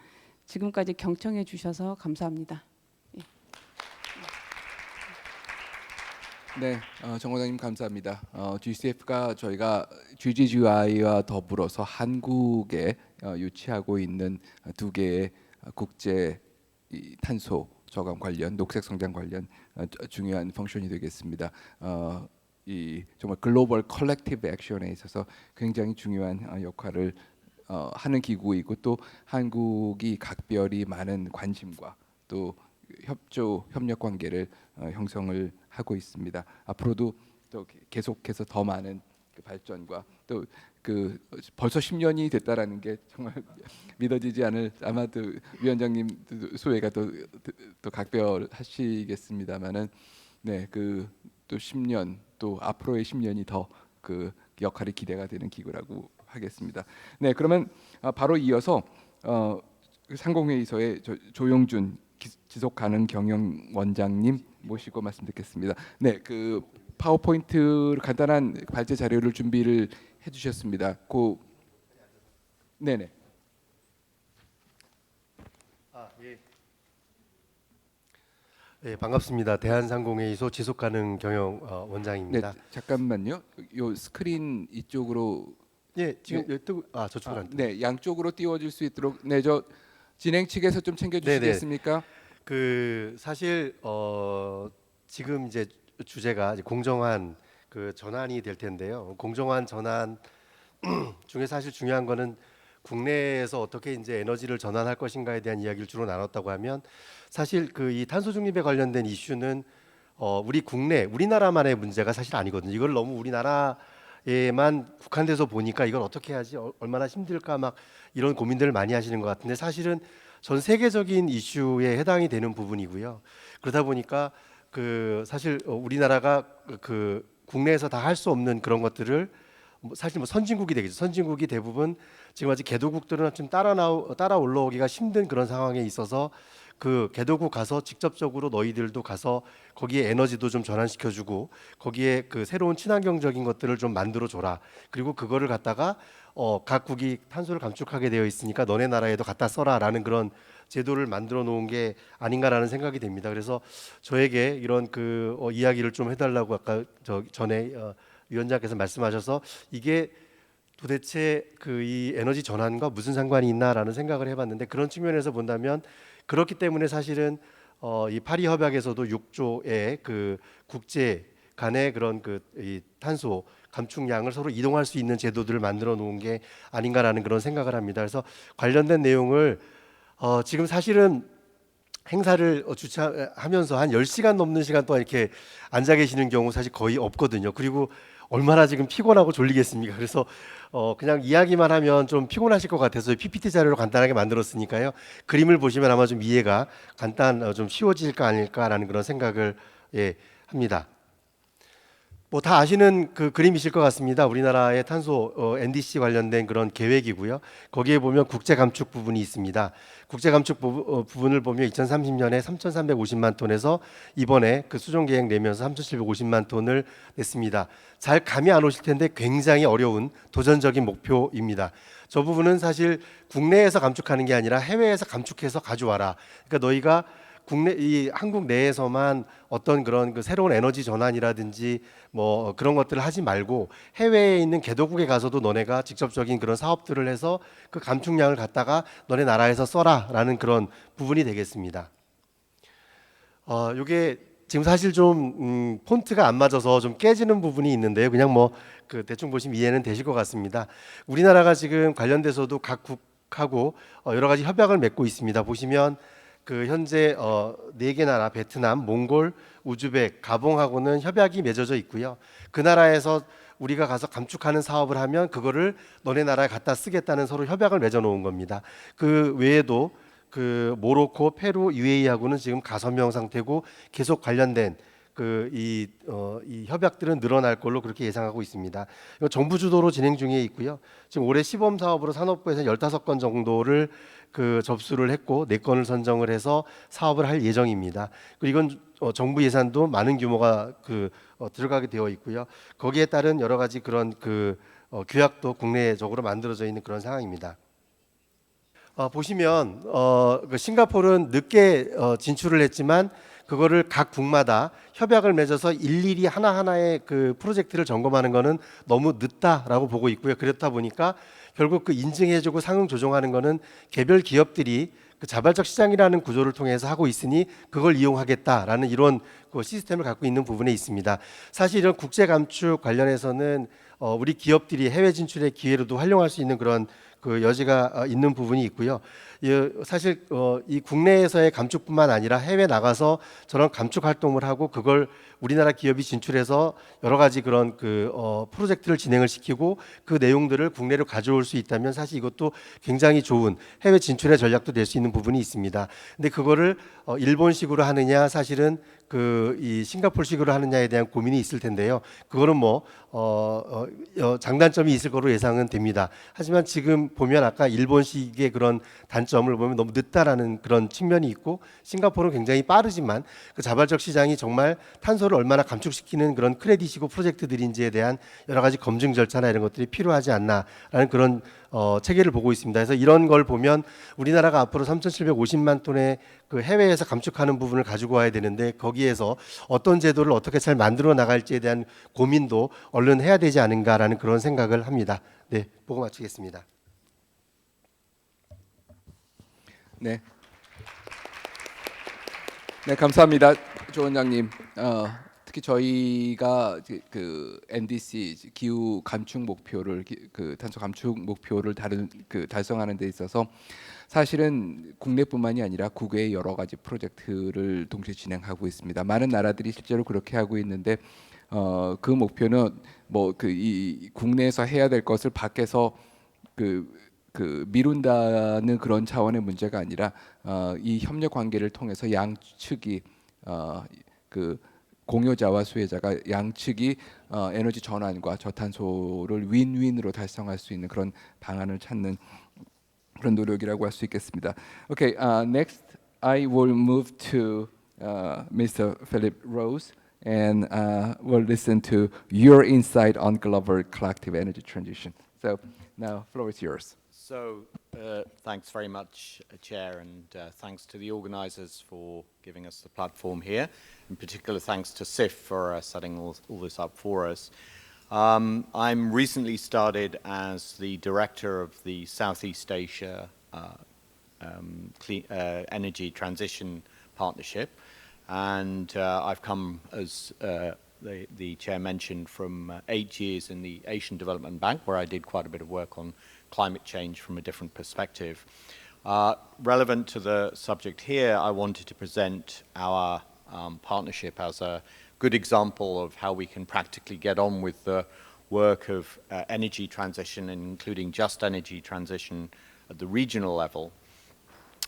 지금까지 경청해 주셔서 감사합니다. 네, 정 과장님 감사합니다. GCF가 저희가 GGGI와 더불어서 한국에 유치하고 있는 두 개의 국제 탄소 저감 관련, 녹색 성장 관련 중요한 펑션이 되겠습니다. 이 정말 글로벌 컬렉티브 액션에 있어서 굉장히 중요한 역할을 하는 기구이고 또 한국이 각별히 많은 관심과 또 협력 관계를 형성을 하고 있습니다. 앞으로도 또 계속해서 더 많은 그 발전과 또 그 벌써 10년이 됐다라는 게 정말 믿어지지 않을 아마도 위원장님 소회가 또 각별하시겠습니다만은 네, 그 또 10년 또 앞으로의 10년이 더 그 역할이 기대가 되는 기구라고 하겠습니다. 네, 그러면 바로 이어서 상공회의소의 조용준 지속가능경영 원장님 모시고 말씀 듣겠습니다. 네, 그 파워포인트 간단한 발제 자료를 준비를 해주셨습니다. 네네. 예. 네, 반갑습니다. 대한상공회의소 지속가능경영 원장입니다. 네, 잠깐만요. 요 스크린 이쪽으로 예, 지금 저쪽으로 안 네, 양쪽으로 띄워질 수 있도록 네, 저 진행 측에서 좀 챙겨주시겠습니까? 그 사실 지금 이제 주제가 이제 공정한 그 전환이 될 텐데요. 공정한 전환 중에 사실 중요한 거는 국내에서 어떻게 이제 에너지를 전환할 것인가에 대한 이야기를 주로 나눴다고 하면 사실 그 이 탄소 중립에 관련된 이슈는 우리 국내 우리나라만의 문제가 사실 아니거든요. 이걸 너무 우리나라에만 국한돼서 보니까 이걸 어떻게 하지 얼마나 힘들까 막 이런 고민들을 많이 하시는 것 같은데 사실은 전 세계적인 이슈에 해당이 되는 부분이고요. 그러다 보니까 그 사실 우리나라가 그 국내에서 다 할 수 없는 그런 것들을 사실 뭐 선진국이 되겠죠. 선진국이 대부분 지금 아직 개도국들은 좀 따라 올라오기가 힘든 그런 상황에 있어서 그 개도국 가서 직접적으로 너희들도 가서 거기에 에너지도 좀 전환시켜주고 거기에 그 새로운 친환경적인 것들을 좀 만들어 줘라. 그리고 그거를 갖다가 각국이 탄소를 감축하게 되어 있으니까 너네 나라에도 갖다 써라라는 그런 제도를 만들어 놓은 게 아닌가라는 생각이 됩니다. 그래서 저에게 이런 그 이야기를 좀 해달라고 아까 전에 위원장께서 말씀하셔서 이게 도대체 그 이 에너지 전환과 무슨 상관이 있나라는 생각을 해봤는데 그런 측면에서 본다면 그렇기 때문에 사실은 이 파리 협약에서도 6조의 그 국제 간의 그런 그 이 탄소 감축량을 서로 이동할 수 있는 제도들을 만들어 놓은 게 아닌가라는 그런 생각을 합니다. 그래서 관련된 내용을 지금 사실은 행사를 주최하면서 한 10시간 넘는 시간 동안 이렇게 앉아 계시는 경우 사실 거의 없거든요. 그리고 얼마나 지금 피곤하고 졸리겠습니까? 그래서 그냥 이야기만 하면 좀 피곤하실 것 같아서 PPT 자료로 간단하게 만들었으니까요. 그림을 보시면 아마 좀 이해가 좀 쉬워질까 아닐까라는 그런 생각을 합니다. 뭐 다 아시는 그 그림이실 것 같습니다. 우리나라의 탄소 NDC 관련된 그런 계획이고요. 거기에 보면 국제 감축 부분이 있습니다. 국제 감축 부분을 보면 2030년에 3,350만 톤에서 이번에 그 수정 계획 내면서 3,750만 톤을 냈습니다. 잘 감이 안 오실 텐데 굉장히 어려운 도전적인 목표입니다. 저 부분은 사실 국내에서 감축하는 게 아니라 해외에서 감축해서 가져와라. 그러니까 너희가 이 한국 내에서만 어떤 그런 그 새로운 에너지 전환이라든지 뭐 그런 것들을 하지 말고 해외에 있는 개도국에 가서도 너네가 직접적인 그런 사업들을 해서 그 감축량을 갖다가 너네 나라에서 써라라는 그런 부분이 되겠습니다. 이게 지금 사실 좀 폰트가 안 맞아서 좀 깨지는 부분이 있는데요. 그냥 뭐 그 대충 보시면 이해는 되실 것 같습니다. 우리나라가 지금 관련돼서도 각국하고 여러 가지 협약을 맺고 있습니다. 보시면 그 현재 4개 나라 베트남, 몽골, 우즈벡, 가봉하고는 협약이 맺어져 있고요. 그 나라에서 우리가 가서 감축하는 사업을 하면 그거를 너네 나라에 갖다 쓰겠다는 서로 협약을 맺어 놓은 겁니다. 그 외에도 그 모로코, 페루, UAE하고는 지금 가서명 상태고 계속 관련된 이 협약들은 늘어날 걸로 그렇게 예상하고 있습니다. 이거 정부 주도로 진행 중에 있고요. 지금 올해 시범 사업으로 산업부에서 15건 정도를 그 접수를 했고 4건을 선정을 해서 사업을 할 예정입니다. 그리고 이건 정부 예산도 많은 규모가 들어가게 되어 있고요. 거기에 따른 여러 가지 그런 규약도 국내적으로 만들어져 있는 그런 상황입니다. 보시면 그 싱가포르는 늦게 진출을 했지만 그거를 각 국마다 협약을 맺어서 일일이 하나하나의 그 프로젝트를 점검하는 거는 너무 늦다라고 보고 있고요. 그렇다 보니까 결국 그 인증해주고 상응 조정하는 거는 개별 기업들이 그 자발적 시장이라는 구조를 통해서 하고 있으니 그걸 이용하겠다라는 이런 그 시스템을 갖고 있는 부분에 있습니다. 사실 이런 국제 감축 관련해서는 우리 기업들이 해외 진출의 기회로도 활용할 수 있는 그런 그 여지가 있는 부분이 있고요. 사실 이 국내에서의 감축뿐만 아니라 해외 나가서 저런 감축 활동을 하고 그걸 우리나라 기업이 진출해서 여러 가지 그런 프로젝트를 진행을 시키고 그 내용들을 국내로 가져올 수 있다면 사실 이것도 굉장히 좋은 해외 진출의 전략도 될 수 있는 부분이 있습니다. 근데 그거를 일본식으로 하느냐 사실은 이 싱가포르식으로 하느냐에 대한 고민이 있을 텐데요. 그거는 뭐 장단점이 있을 거로 예상은 됩니다. 하지만 지금 보면 아까 일본식의 그런 단점을 보면 너무 늦다라는 그런 측면이 있고 싱가포르는 굉장히 빠르지만 그 자발적 시장이 정말 탄소를 얼마나 감축시키는 그런 크레딧이고 프로젝트들인지에 대한 여러 가지 검증 절차나 이런 것들이 필요하지 않나라는 그런 체계를 보고 있습니다. 그래서 이런 걸 보면 우리나라가 앞으로 3,750만 톤의 그 해외에서 감축하는 부분을 가지고 와야 되는데 거기에서 어떤 제도를 어떻게 잘 만들어 나갈지에 대한 고민도 얼른 해야 되지 않은가라는 그런 생각을 합니다. 네, 보고 마치겠습니다. 네. 네, 감사합니다, 조 원장님. 특히 저희가 그 NDC 기후 감축 목표를 그 탄소 감축 목표를 달성하는 데 있어서 사실은 국내뿐만이 아니라 국외의 여러 가지 프로젝트를 동시에 진행하고 있습니다. 많은 나라들이 실제로 그렇게 하고 있는데 그 목표는 뭐 그 이 국내에서 해야 될 것을 밖에서 그 미룬다는 그런 차원의 문제가 아니라 이 협력 관계를 통해서 양측이 그 공여자와 수혜자가 양측이 에너지 전환과 저탄소를 윈윈으로 달성할 수 있는 그런 방안을 찾는 그런 노력이라고 할 수 있겠습니다. Okay, next I will move to Mr. Philip Rose and we'll listen to your insight on global collective energy transition. So now, floor is yours. So, thanks very much, Chair, and thanks to the organisers for giving us the platform here. In particular, thanks to SIF for setting all this up for us. I'm recently started as the director of the Southeast Asia Energy Transition Partnership, and I've come, as the Chair mentioned, from 8 years in the Asian Development Bank, where I did quite a bit of work on climate change from a different perspective. Relevant to the subject here, I wanted to present our partnership as a good example of how we can practically get on with the work of energy transition, including just energy transition at the regional level.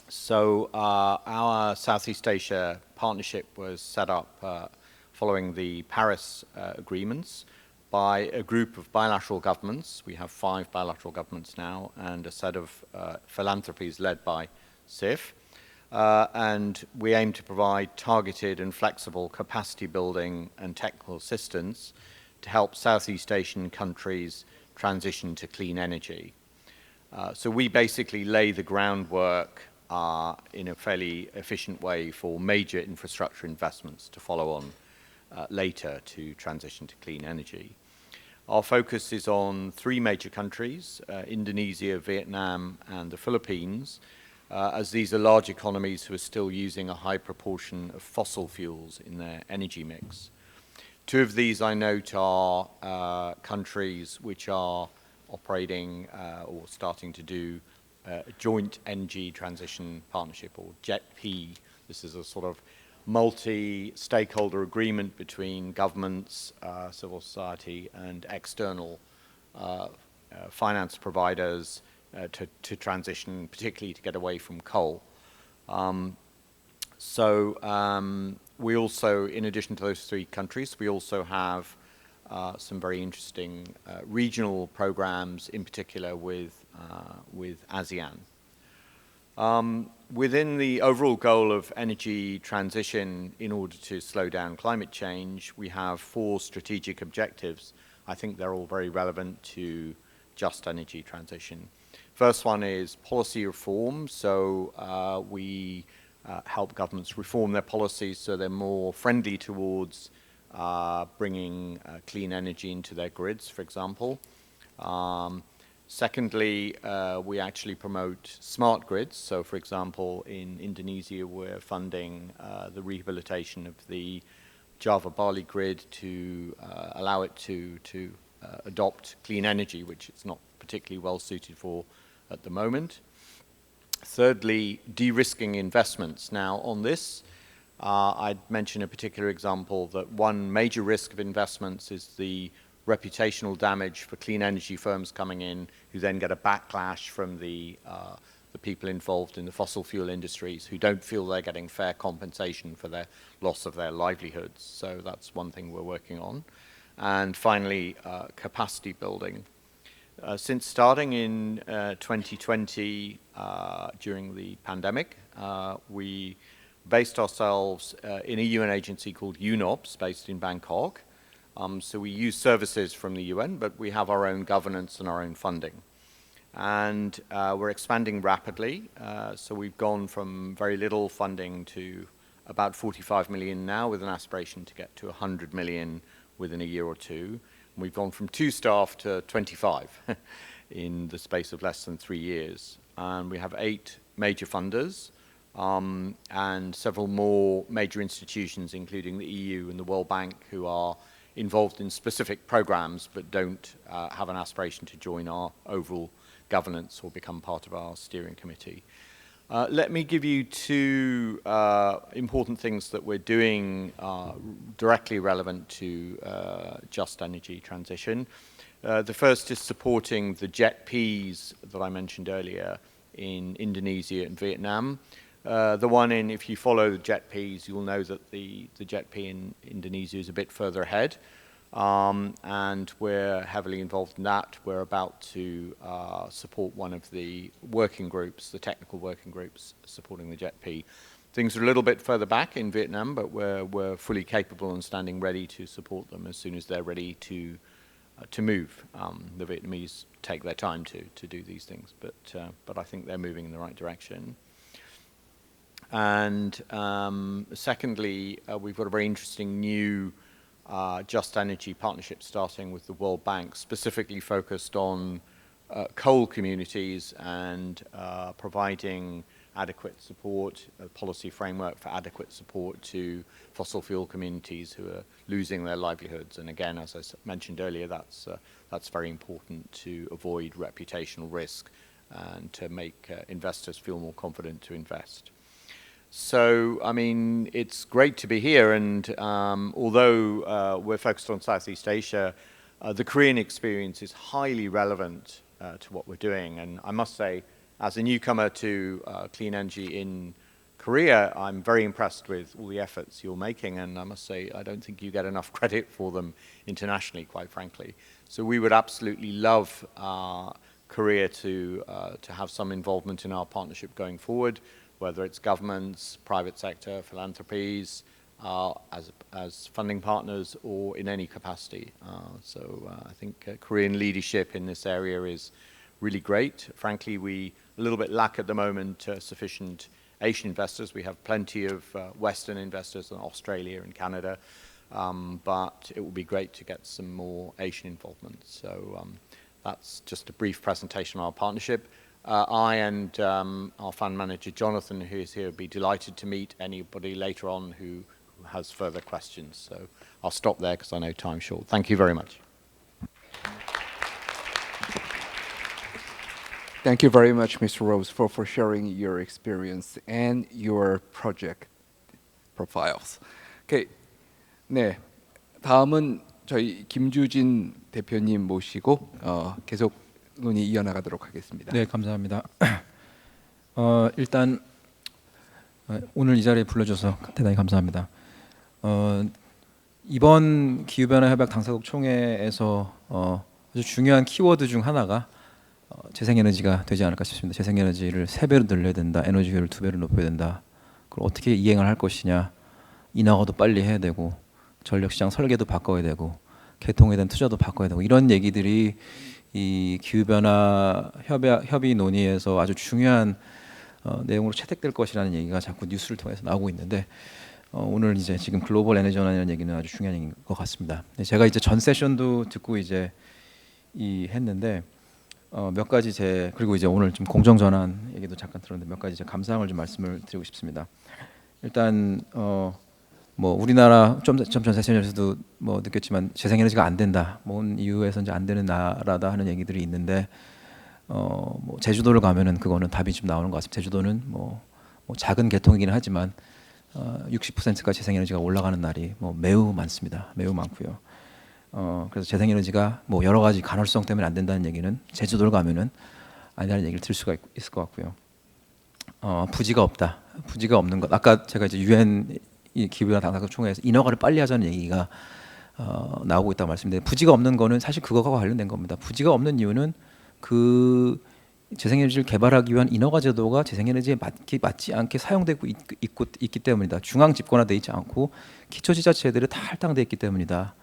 So our Southeast Asia partnership was set up following the Paris agreements by a group of bilateral governments. We have 5 bilateral governments now and a set of philanthropies led by SIF. And we aim to provide targeted and flexible capacity building and technical assistance to help Southeast Asian countries transition to clean energy. So we basically lay the groundwork in a fairly efficient way for major infrastructure investments to follow on later to transition to clean energy. Our focus is on 3 major countries, Indonesia, Vietnam, and the Philippines, as these are large economies who are still using a high proportion of fossil fuels in their energy mix. 2 of these I note are countries which are operating or starting to do a joint energy transition partnership, or JETP. This is a sort of multi-stakeholder agreement between governments, civil society, and external finance providers to transition, particularly to get away from coal. We also, in addition to those 3 countries, we also have some very interesting regional programs, in particular with ASEAN. Within the overall goal of energy transition in order to slow down climate change, we have 4 strategic objectives. I think they're all very relevant to just energy transition. First one is policy reform. So we help governments reform their policies so they're more friendly towards bringing clean energy into their grids, for example. Secondly, we actually promote smart grids. So, for example, in Indonesia, we're funding the rehabilitation of the Java Bali grid to allow it to adopt clean energy, which it's not particularly well suited for at the moment. Thirdly, de-risking investments. Now, on this, I'd mention a particular example that one major risk of investments is the reputational damage for clean energy firms coming in who then get a backlash from the people involved in the fossil fuel industries who don't feel they're getting fair compensation for their loss of their livelihoods. So that's one thing we're working on. And finally, capacity building. Since starting in 2020, during the pandemic, we based ourselves in a UN agency called UNOPS, based in Bangkok. So we use services from the UN, but we have our own governance and our own funding. And we're expanding rapidly. So we've gone from very little funding to about 45 million now, with an aspiration to get to 100 million within a year or 2. And we've gone from 2 staff to 25 in the space of less than 3 years. And we have 8 major funders and several more major institutions, including the EU and the World Bank, who are involved in specific programs but don't have an aspiration to join our overall governance or become part of our steering committee. Let me give you two important things that we're doing directly relevant to just energy transition. The first is supporting the JETPs that I mentioned earlier in Indonesia and Vietnam. The one in, if you follow the JETPs, you'll know that the JETP in Indonesia is a bit further ahead. And we're heavily involved in that. We're about to support one of the working groups, the technical working groups supporting the JETP. Things are a little bit further back in Vietnam, but we're fully capable and standing ready to support them as soon as they're ready to move. The Vietnamese take their time to do these things, but I think they're moving in the right direction. And secondly, we've got a very interesting new Just Energy partnership starting with the World Bank, specifically focused on coal communities and providing adequate support, a policy framework for adequate support to fossil fuel communities who are losing their livelihoods. And again, as I mentioned earlier, that's very important to avoid reputational risk and to make investors feel more confident to invest. So, I mean, it's great to be here, and although we're focused on Southeast Asia, the Korean experience is highly relevant to what we're doing. And I must say, as a newcomer to clean energy in Korea, I'm very impressed with all the efforts you're making, and I must say, I don't think you get enough credit for them internationally, quite frankly. So we would absolutely love Korea to have some involvement in our partnership going forward, whether it's governments, private sector, philanthropies, as funding partners, or in any capacity. So I think Korean leadership in this area is really great. Frankly, we a little bit lack at the moment sufficient Asian investors. We have plenty of Western investors in Australia and Canada, but it would be great to get some more Asian involvement. So that's just a brief presentation on our partnership. I and our fund manager, Jonathan, who is here, would be delighted to meet anybody later on who has further questions. So I'll stop there because I know time's short. Thank you very much. Thank you very much, Mr. Rose, for sharing your experience and your project profiles. Okay. 네, 다음은 저희 김주진 대표님 모시고 계속 논의 이어나가도록 하겠습니다. 네, 감사합니다. 일단 오늘 이 자리에 불러줘서 대단히 감사합니다. 이번 기후변화 협약 당사국 총회에서 아주 중요한 키워드 중 하나가 재생에너지가 되지 않을까 싶습니다. 재생에너지를 3배로 늘려야 된다. 에너지 효율을 2배로 높여야 된다. 그걸 어떻게 이행을 할 것이냐. 인허가도 빨리 해야 되고 전력시장 설계도 바꿔야 되고 개통에 대한 투자도 바꿔야 되고 이런 얘기들이 이 기후변화 협의 논의에서 아주 중요한 내용으로 채택될 것이라는 얘기가 자꾸 뉴스를 통해서 나오고 있는데 오늘 이제 지금 글로벌 에너지 전환이라는 얘기는 아주 중요한 얘기인 것 같습니다. 제가 이제 전 세션도 듣고 이제 했는데 몇 가지 그리고 이제 오늘 좀 공정 전환 얘기도 잠깐 들었는데 몇 가지 제 감상을 좀 말씀을 드리고 싶습니다. 일단 뭐 우리나라 좀 전 세션에서도 뭐 느꼈지만 재생에너지가 안 된다. 뭔 이유에서 이제 안 되는 나라다 하는 얘기들이 있는데 뭐 제주도를 가면은 그거는 답이 좀 나오는 것 같습니다. 제주도는 뭐 작은 개통이긴 하지만 60%가 재생에너지가 올라가는 날이 뭐 매우 많습니다. 매우 많고요. 그래서 재생에너지가 뭐 여러 가지 간헐성 때문에 안 된다는 얘기는 제주도를 가면은 아니라는 얘기를 들을 수가 있을 것 같고요. 부지가 없다. 부지가 없는 것. 아까 제가 이제 UN 이 기후변화 당사국 총회에서 인허가를 빨리 하자는 얘기가 나오고 있다고 말씀드렸는데 부지가 없는 거는 사실 그거와 관련된 겁니다. 부지가 없는 이유는 그 재생에너지를 개발하기 위한 인허가 제도가 재생에너지에 맞지 않게 사용되고 있기 때문이다. 중앙 집권화되어 있지 않고 기초지자체들이 다 할당되어 있기 때문이다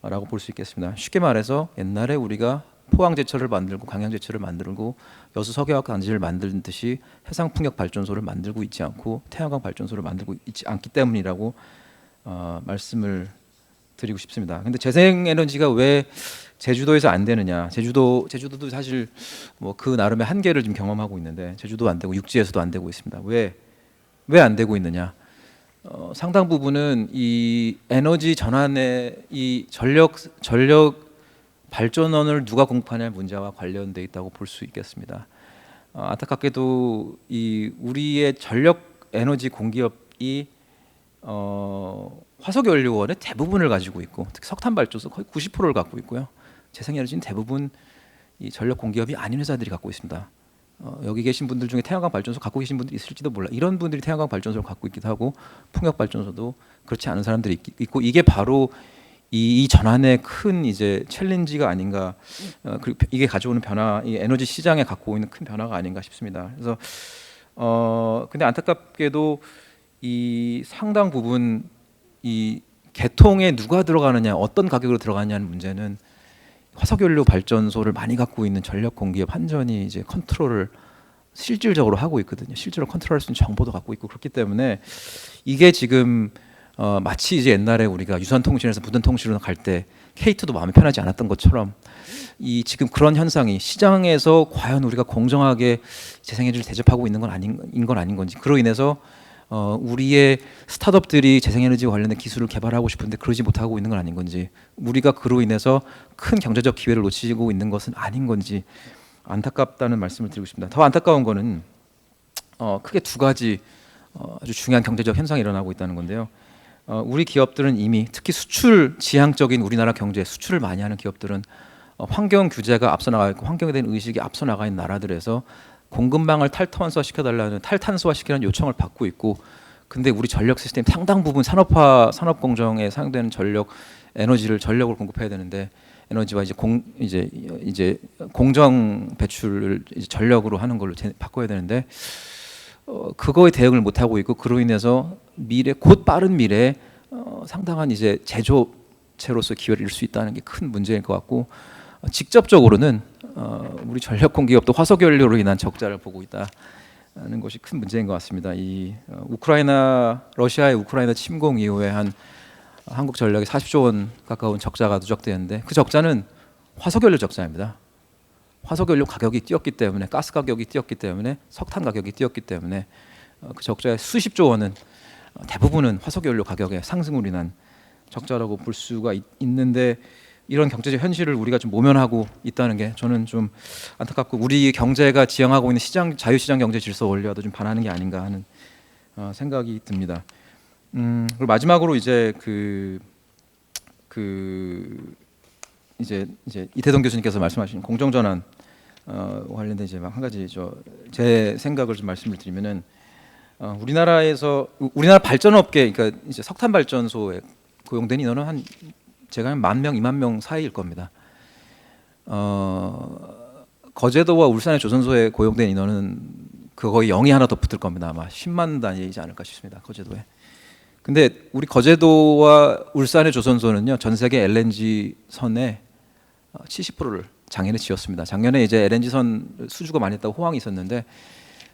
라고 볼 수 있겠습니다. 쉽게 말해서 옛날에 우리가 포항제철을 만들고 강양제철을 만들고 여수 석유화학 단지를 만든 듯이 해상풍력 발전소를 만들고 있지 않고 태양광 발전소를 만들고 있지 않기 때문이라고 말씀을 드리고 싶습니다. 근데 재생에너지가 왜 제주도에서 안 되느냐? 제주도도 사실 뭐 그 나름의 한계를 좀 경험하고 있는데 제주도 안 되고 육지에서도 안 되고 있습니다. 왜 안 되고 있느냐? 상당 부분은 이 에너지 전환의 이 전력 발전원을 누가 공급하냐의 문제와 관련돼 있다고 볼 수 있겠습니다. 안타깝게도 이 우리의 전력 에너지 공기업이 화석연료원의 대부분을 가지고 있고 특히 석탄 발전소 거의 90%를 갖고 있고요. 재생에너지는 대부분 이 전력 공기업이 아닌 회사들이 갖고 있습니다. 여기 계신 분들 중에 태양광 발전소 갖고 계신 분들이 있을지도 몰라. 이런 분들이 태양광 발전소를 갖고 있기도 하고 풍력 발전소도 그렇지 않은 사람들이 있고 이게 바로 이 전환의 큰 이제 챌린지가 아닌가. 그리고 이게 가져오는 변화, 이 에너지 시장에 갖고 있는 큰 변화가 아닌가 싶습니다. 그래서 근데 안타깝게도 이 상당 부분 이 개통에 누가 들어가느냐, 어떤 가격으로 들어가느냐는 문제는 화석연료 발전소를 많이 갖고 있는 전력 공기업 한전이 이제 컨트롤을 실질적으로 하고 있거든요. 실제로 컨트롤할 수 있는 정보도 갖고 있고 그렇기 때문에 이게 지금 마치 이제 옛날에 우리가 유선통신에서 무선통신으로 갈 때 K2도 마음이 편하지 않았던 것처럼 이 지금 그런 현상이 시장에서 과연 우리가 공정하게 재생에너지를 대접하고 있는 건 아닌 건지, 그로 인해서 우리의 스타트업들이 재생에너지와 관련된 기술을 개발하고 싶은데 그러지 못하고 있는 건 아닌 건지, 우리가 그로 인해서 큰 경제적 기회를 놓치고 있는 것은 아닌 건지 안타깝다는 말씀을 드리고 싶습니다. 더 안타까운 거는 크게 두 가지 아주 중요한 경제적 현상이 일어나고 있다는 건데요. 우리 기업들은 이미 특히 수출 지향적인 우리나라 경제, 수출을 많이 하는 기업들은 환경 규제가 앞서 나가 있고 환경에 대한 의식이 앞서 나가 있는 나라들에서 공급망을 탈탄소화 시키는 요청을 받고 있고, 근데 우리 전력 시스템 상당 부분 산업 공정에 사용되는 전력을 공급해야 되는데 에너지와 이제 공정 배출을 이제 전력으로 하는 걸로 바꿔야 되는데 그거에 대응을 못 하고 있고, 그로 인해서 곧 빠른 미래에 상당한 이제 제조체로서 기회를 잃을 수 있다는 게 큰 문제일 것 같고, 직접적으로는 우리 전력 공기업도 화석연료로 인한 적자를 보고 있다는 것이 큰 문제인 것 같습니다. 이 러시아의 우크라이나 침공 이후에 한국 전력에 40조 원 가까운 적자가 누적되었는데 그 적자는 화석연료 적자입니다. 화석연료 가격이 뛰었기 때문에, 가스 가격이 뛰었기 때문에, 석탄 가격이 뛰었기 때문에 그 적자의 수십조 원은 대부분은 화석연료 가격의 상승으로 인한 적자라고 볼 수가 있는데, 이런 경제적 현실을 우리가 좀 모면하고 있다는 게 저는 좀 안타깝고, 우리 경제가 지향하고 있는 자유시장 경제 질서 원리와도 좀 반하는 게 아닌가 하는 생각이 듭니다. 그리고 마지막으로 이제 이제 이태동 교수님께서 말씀하신 공정전환 관련된 이제 한 가지 제 생각을 좀 말씀을 드리면은, 우리나라 발전업계, 그러니까 이제 석탄 발전소에 고용된 인원은 제가 한 10,000명, 20,000명 사이일 겁니다. 거제도와 울산의 조선소에 고용된 인원은 거의 0이 하나 더 붙을 겁니다. 아마 10만 단위이지 않을까 싶습니다. 거제도에. 근데 우리 거제도와 울산의 조선소는요, 전 세계 LNG 선의 70%를 작년에 지었습니다. 작년에 이제 LNG 선 수주가 많이 했다고 호황이 있었는데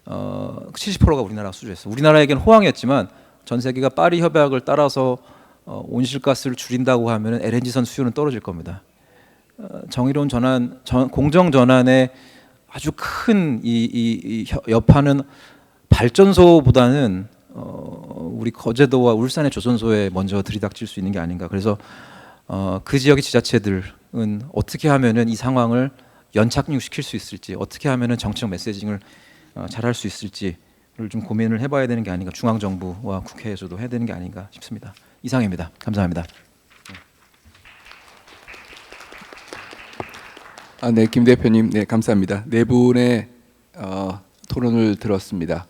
70%가 우리나라 수주였어요. 우리나라에겐 호황이었지만 전 세계가 파리 협약을 따라서 온실가스를 줄인다고 하면 LNG 선 수요는 떨어질 겁니다. 정의로운 전환, 공정 전환에 아주 큰 이 여파는 발전소보다는 우리 거제도와 울산의 조선소에 먼저 들이닥칠 수 있는 게 아닌가. 그래서 그 지역의 지자체들은 어떻게 하면은 이 상황을 연착륙시킬 수 있을지, 어떻게 하면은 정치적 메시징을 잘할 수 있을지를 좀 고민을 해봐야 되는 게 아닌가. 중앙 정부와 국회에서도 해야 되는 게 아닌가 싶습니다. 이상입니다. 감사합니다. 네, 김 대표님, 네, 감사합니다. 네 분의 토론을 들었습니다.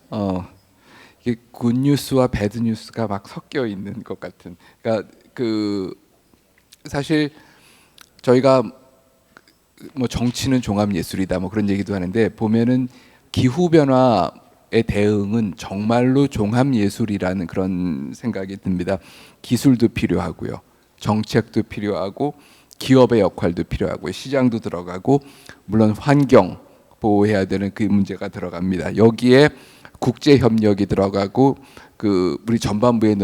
이게 굿뉴스와 배드뉴스가 막 섞여 있는 것 같은. 그러니까 사실 저희가 뭐 정치는 종합 예술이다 뭐 그런 얘기도 하는데, 보면은 기후 변화의 대응은 정말로 종합 예술이라는 그런 생각이 듭니다. 기술도 필요하고요, 정책도 필요하고, 기업의 역할도 필요하고, 시장도 들어가고, 물론 환경 보호해야 되는 그 문제가 들어갑니다. 여기에 국제 협력이 들어가고, 우리 전반부에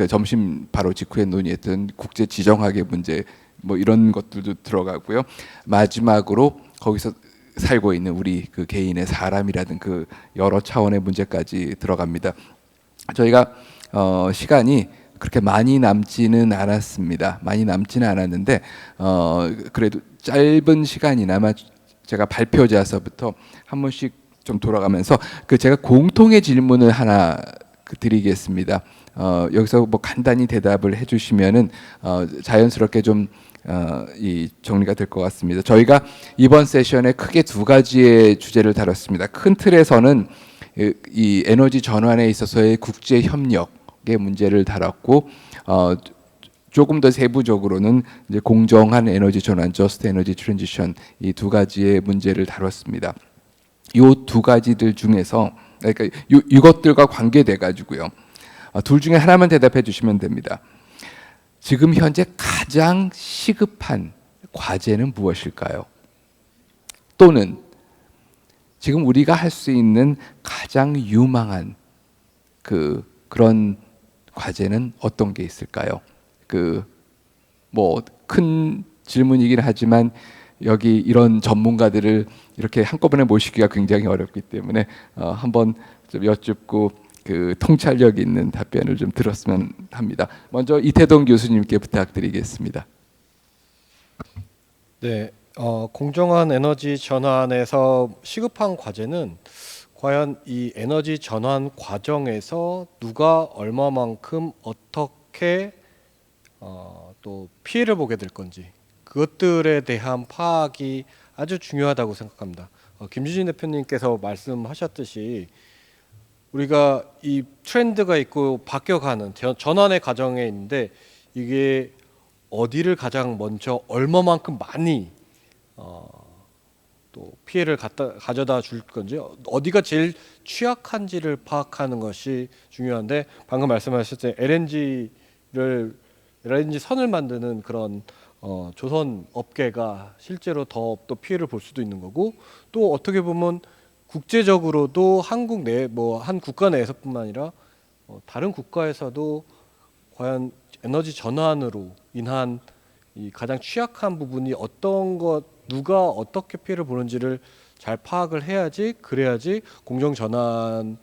점심 바로 직후에 논의했던 국제 지정학의 문제 뭐 이런 것들도 들어가고요. 마지막으로 거기서 살고 있는 우리 그 개인의 사람이라든 그 여러 차원의 문제까지 들어갑니다. 저희가 시간이 그렇게 많이 남지는 않았습니다. 많이 남지는 않았는데 그래도 짧은 시간이나마 제가 발표자서부터 한 번씩 좀 돌아가면서 그 제가 공통의 질문을 하나 드리겠습니다. 여기서 뭐 간단히 대답을 해주시면은 자연스럽게 좀 이 정리가 될 것 같습니다. 저희가 이번 세션에 크게 두 가지의 주제를 다뤘습니다. 큰 틀에서는 이 에너지 전환에 있어서의 국제 협력의 문제를 다뤘고 조금 더 세부적으로는 이제 공정한 에너지 전환, just energy transition 이 두 가지의 문제를 다뤘습니다. 이 두 가지들 중에서 그러니까 이것들과 관계돼 가지고요. 둘 중에 하나만 대답해 주시면 됩니다. 지금 현재 가장 시급한 과제는 무엇일까요? 또는 지금 우리가 할 수 있는 가장 유망한 그런 과제는 어떤 게 있을까요? 뭐 큰 질문이긴 하지만 여기 이런 전문가들을 이렇게 한꺼번에 모시기가 굉장히 어렵기 때문에 한번 좀 여쭙고 그 통찰력 있는 답변을 좀 들었으면 합니다. 먼저 이태동 교수님께 부탁드리겠습니다. 네, 공정한 에너지 전환에서 시급한 과제는 과연 이 에너지 전환 과정에서 누가 얼마만큼 어떻게 또 피해를 보게 될 건지 그것들에 대한 파악이 아주 중요하다고 생각합니다. 김주진 대표님께서 말씀하셨듯이 우리가 이 트렌드가 있고 바뀌어가는 전환의 과정에 있는데 이게 어디를 가장 먼저 얼마만큼 많이 또 피해를 가져다 줄 건지 어디가 제일 취약한지를 파악하는 것이 중요한데 방금 말씀하셨을 때 LNG 선을 만드는 그런 조선 업계가 실제로 더 또 피해를 볼 수도 있는 거고 또 어떻게 보면 국제적으로도 한국 내 뭐 한 국가 내에서뿐만 아니라 다른 국가에서도 과연 에너지 전환으로 인한 이 가장 취약한 부분이 어떤 것 누가 어떻게 피해를 보는지를 잘 파악을 해야지 그래야지 공정 전환의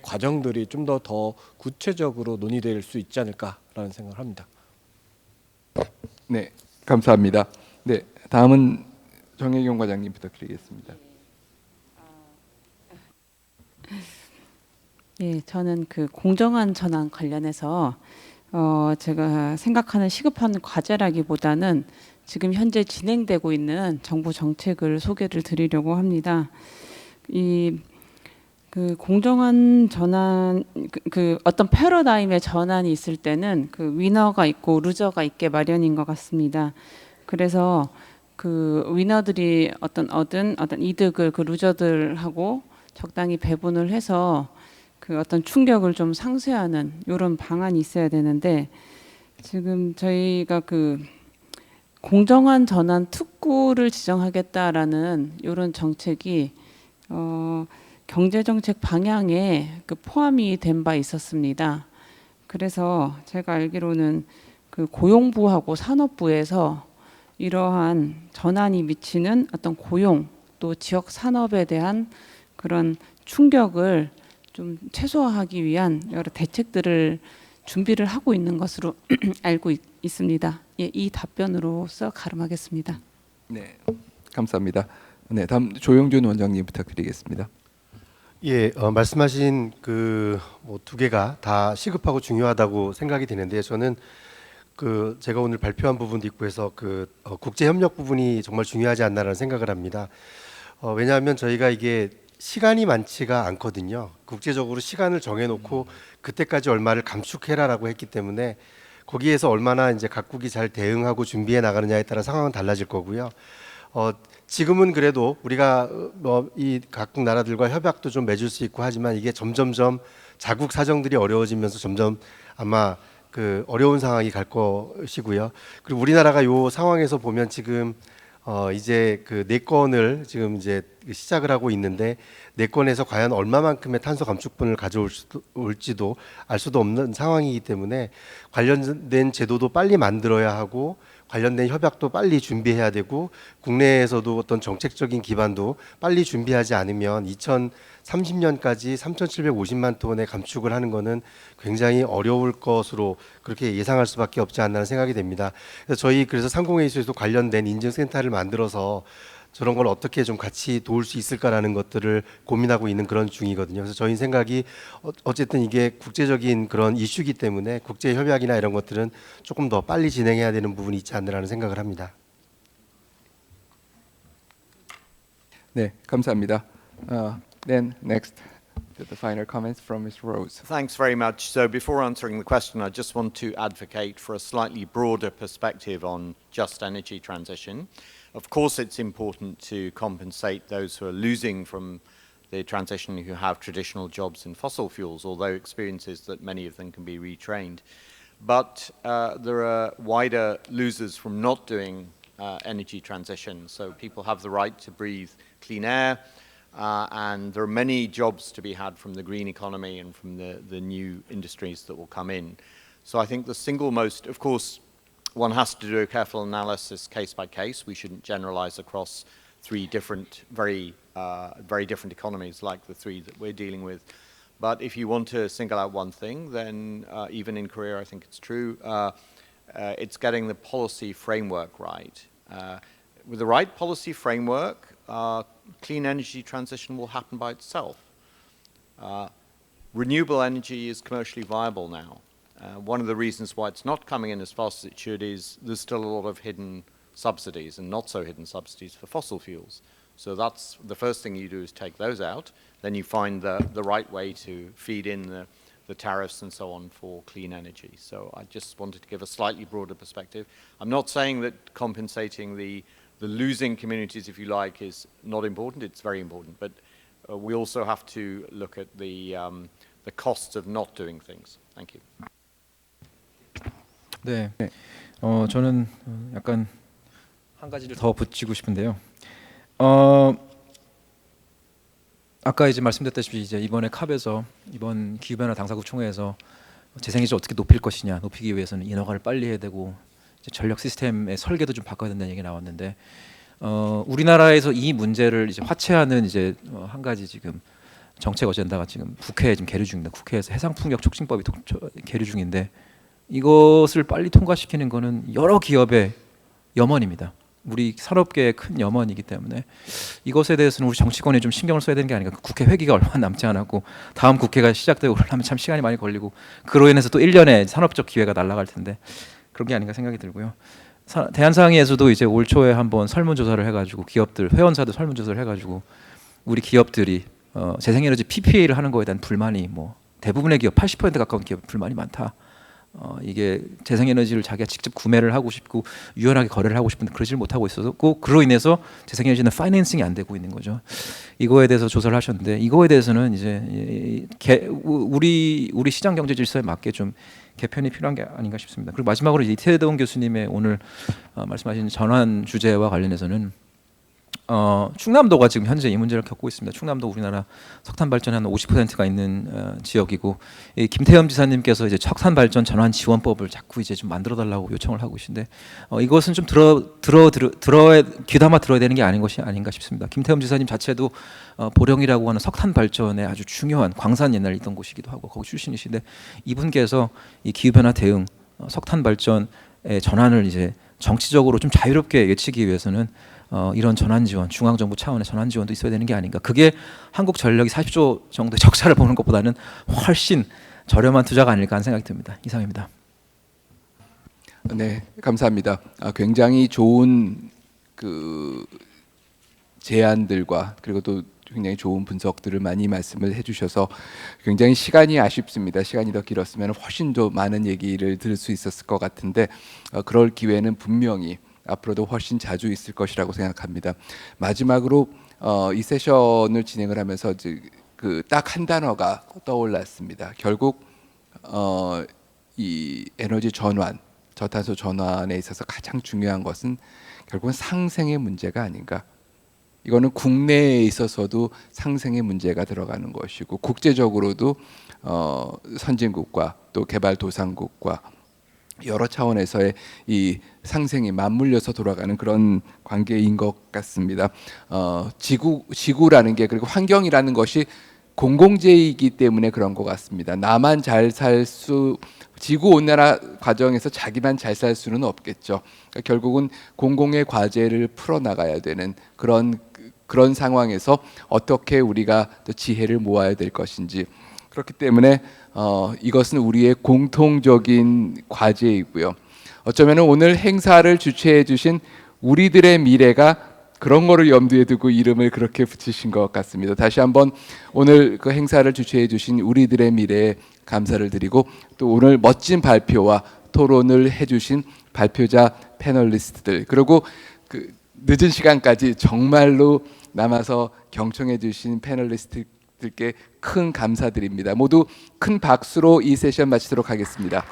과정들이 좀 더 구체적으로 논의될 수 있지 않을까라는 생각을 합니다. 네, 감사합니다. 네, 다음은 정혜경 과장님 부탁드리겠습니다. 예, 저는 그 공정한 전환 관련해서 제가 생각하는 시급한 과제라기보다는 지금 현재 진행되고 있는 정부 정책을 소개를 드리려고 합니다. 그 공정한 전환 그 어떤 패러다임의 전환이 있을 때는 그 위너가 있고 루저가 있게 마련인 것 같습니다. 그래서 그 위너들이 얻은 이득을 그 루저들하고 적당히 배분을 해서 그 어떤 충격을 좀 상쇄하는 이런 방안이 있어야 되는데 지금 저희가 그 공정한 전환 특구를 지정하겠다라는 이런 정책이 경제정책 방향에 그 포함이 된 바 있었습니다. 그래서 제가 알기로는 그 고용부하고 산업부에서 이러한 전환이 미치는 어떤 고용 또 지역 산업에 대한 그런 충격을 좀 최소화하기 위한 여러 대책들을 준비를 하고 있는 것으로 알고 있습니다. 예, 이 답변으로서 가름하겠습니다. 네, 감사합니다. 네, 다음 조영준 원장님 부탁드리겠습니다. 예, 말씀하신 뭐 두 개가 다 시급하고 중요하다고 생각이 되는데 저는 제가 오늘 발표한 부분도 있고 해서 국제 협력 부분이 정말 중요하지 않나라는 생각을 합니다. 왜냐하면 저희가 이게 시간이 많지가 않거든요. 국제적으로 시간을 정해놓고 그때까지 얼마를 감축해라라고 했기 때문에 거기에서 얼마나 이제 각국이 잘 대응하고 준비해 나가느냐에 따라 상황은 달라질 거고요. 지금은 그래도 우리가 이 각국 나라들과 협약도 좀 맺을 수 있고 하지만 이게 점점점 자국 사정들이 어려워지면서 점점 아마 어려운 상황이 갈 것이고요. 그리고 우리나라가 요 상황에서 보면 지금 이제 네 건을 지금 이제 시작을 하고 있는데 네 건에서 과연 얼마만큼의 탄소 감축분을 가져올지도 알 수도 없는 상황이기 때문에 관련된 제도도 빨리 만들어야 하고 관련된 협약도 빨리 준비해야 되고 국내에서도 어떤 정책적인 기반도 빨리 준비하지 않으면 2030년까지 3,750만 톤의 감축을 하는 것은 굉장히 어려울 것으로 그렇게 예상할 수밖에 없지 않나 생각이 됩니다. 그래서 저희 그래서 상공회의소에서 관련된 인증센터를 만들어서 저런 걸 어떻게 좀 같이 도울 수 있을까라는 것들을 고민하고 있는 그런 중이거든요. 그래서 저희 생각이 어쨌든 이게 국제적인 그런 이슈이기 때문에 국제 협약이나 이런 것들은 조금 더 빨리 진행해야 되는 부분이 있지 않나라는 생각을 합니다. 네, 감사합니다. Then next to the final comments from Ms. Rose. Thanks very much. So before answering the question, I just want to advocate for a slightly broader perspective on just energy transition. Of course, it's important to compensate those who are losing from the transition who have traditional jobs in fossil fuels, although experience is that many of them can be retrained. But there are wider losers from not doing energy transition. So people have the right to breathe clean air, and there are many jobs to be had from the green economy and from the new industries that will come in. So I think the single most, of course, one has to do a careful analysis case by case. We shouldn't generalize across three different, very different economies like the three that we're dealing with. But if you want to single out one thing, then even in Korea, I think it's true, it's getting the policy framework right. With the right policy framework, clean energy transition will happen by itself. Renewable energy is commercially viable now. One of the reasons why it's not coming in as fast as it should is there's still a lot of hidden subsidies and not so hidden subsidies for fossil fuels. So that's the first thing you do is take those out. Then you find the right way to feed in the tariffs and so on for clean energy. So I just wanted to give a slightly broader perspective. I'm not saying that compensating the losing communities, if you like, is not important. It's very important. But we also have to look at the costs of not doing things. Thank you. 네, 저는 약간 한 가지를 더 붙이고 싶은데요. 아까 이제 말씀드렸다시피 이제 이번에 캅에서 이번 기후변화 당사국 총회에서 재생에너지를 어떻게 높일 것이냐, 높이기 위해서는 인허가를 빨리 해야 되고 이제 전력 시스템의 설계도 좀 바꿔야 된다는 얘기 나왔는데 우리나라에서 이 문제를 이제 화채하는 이제 한 가지 지금 정책 어젠다가 지금 국회에 지금 계류 중입니다. 국회에서 해상풍력 촉진법이 계류 중인데 이것을 빨리 통과시키는 거는 여러 기업의 염원입니다. 우리 산업계의 큰 염원이기 때문에 이것에 대해서는 우리 정치권이 좀 신경을 써야 되는 게 아닌가. 국회 회기가 얼마 남지 않았고 다음 국회가 시작되고 그러려면 참 시간이 많이 걸리고 그로 인해서 또 1년의 산업적 기회가 날아갈 텐데 그런 게 아닌가 생각이 들고요. 대한상의에서도 이제 올 초에 한번 설문조사를 해가지고 기업들 회원사들 설문조사를 해가지고 우리 기업들이 재생에너지 PPA를 하는 거에 대한 불만이 뭐 대부분의 기업 80% 가까운 기업 불만이 많다. 이게 재생에너지를 자기가 직접 구매를 하고 싶고 유연하게 거래를 하고 싶은데 그러질 못하고 있었고 그로 인해서 재생에너지는 파이낸싱이 안 되고 있는 거죠. 이거에 대해서 조사를 하셨는데 이거에 대해서는 이제 우리 시장 경제 질서에 맞게 좀 개편이 필요한 게 아닌가 싶습니다. 그리고 마지막으로 이태동 교수님의 오늘 말씀하신 전환 주제와 관련해서는 충남도가 지금 현재 이 문제를 겪고 있습니다. 충남도 우리나라 석탄 발전의 한 50%가 있는 지역이고 김태흠 지사님께서 이제 석탄 발전 전환 지원법을 자꾸 이제 좀 만들어 달라고 요청을 하고 계신데 이것은 좀 귀담아 들어야 되는 게 아닌 것이 아닌가 싶습니다. 김태흠 지사님 자체도 보령이라고 하는 석탄 발전에 아주 중요한 광산 옛날 있던 곳이기도 하고 거기 출신이신데 이분께서 이 기후 변화 대응 석탄 발전의 전환을 이제 정치적으로 좀 자유롭게 외치기 위해서는 이런 전환 지원, 중앙정부 차원의 전환 지원도 있어야 되는 게 아닌가. 그게 한국 전력이 40조 정도의 적자를 보는 것보다는 훨씬 저렴한 투자가 아닐까 하는 생각이 듭니다. 이상입니다. 네, 감사합니다. 굉장히 좋은 그 제안들과 그리고 또 굉장히 좋은 분석들을 많이 말씀을 해주셔서 굉장히 시간이 아쉽습니다. 시간이 더 길었으면 훨씬 더 많은 얘기를 들을 수 있었을 것 같은데 그럴 기회는 분명히 앞으로도 훨씬 자주 있을 것이라고 생각합니다. 마지막으로 이 세션을 진행을 하면서 그 딱 한 단어가 떠올랐습니다. 결국 이 에너지 전환, 저탄소 전환에 있어서 가장 중요한 것은 결국은 상생의 문제가 아닌가. 이거는 국내에 있어서도 상생의 문제가 들어가는 것이고 국제적으로도 선진국과 또 개발도상국과 여러 차원에서의 이 상생이 맞물려서 돌아가는 그런 관계인 것 같습니다. 지구라는 게, 그리고 환경이라는 것이 공공재이기 때문에 그런 것 같습니다. 나만 잘 살 수, 지구 온난화 과정에서 자기만 잘 살 수는 없겠죠. 그러니까 결국은 공공의 과제를 풀어 나가야 되는 그런 상황에서 어떻게 우리가 또 지혜를 모아야 될 것인지, 그렇기 때문에 이것은 우리의 공통적인 과제이고요. 어쩌면 오늘 행사를 주최해 주신 우리들의 미래가 그런 거를 염두에 두고 이름을 그렇게 붙이신 것 같습니다. 다시 한번 오늘 그 행사를 주최해 주신 우리들의 미래에 감사를 드리고, 또 오늘 멋진 발표와 토론을 해주신 발표자 패널리스트들, 그리고 그 늦은 시간까지 정말로 남아서 경청해 주신 패널리스트들께 큰 감사드립니다. 모두 큰 박수로 이 세션 마치도록 하겠습니다.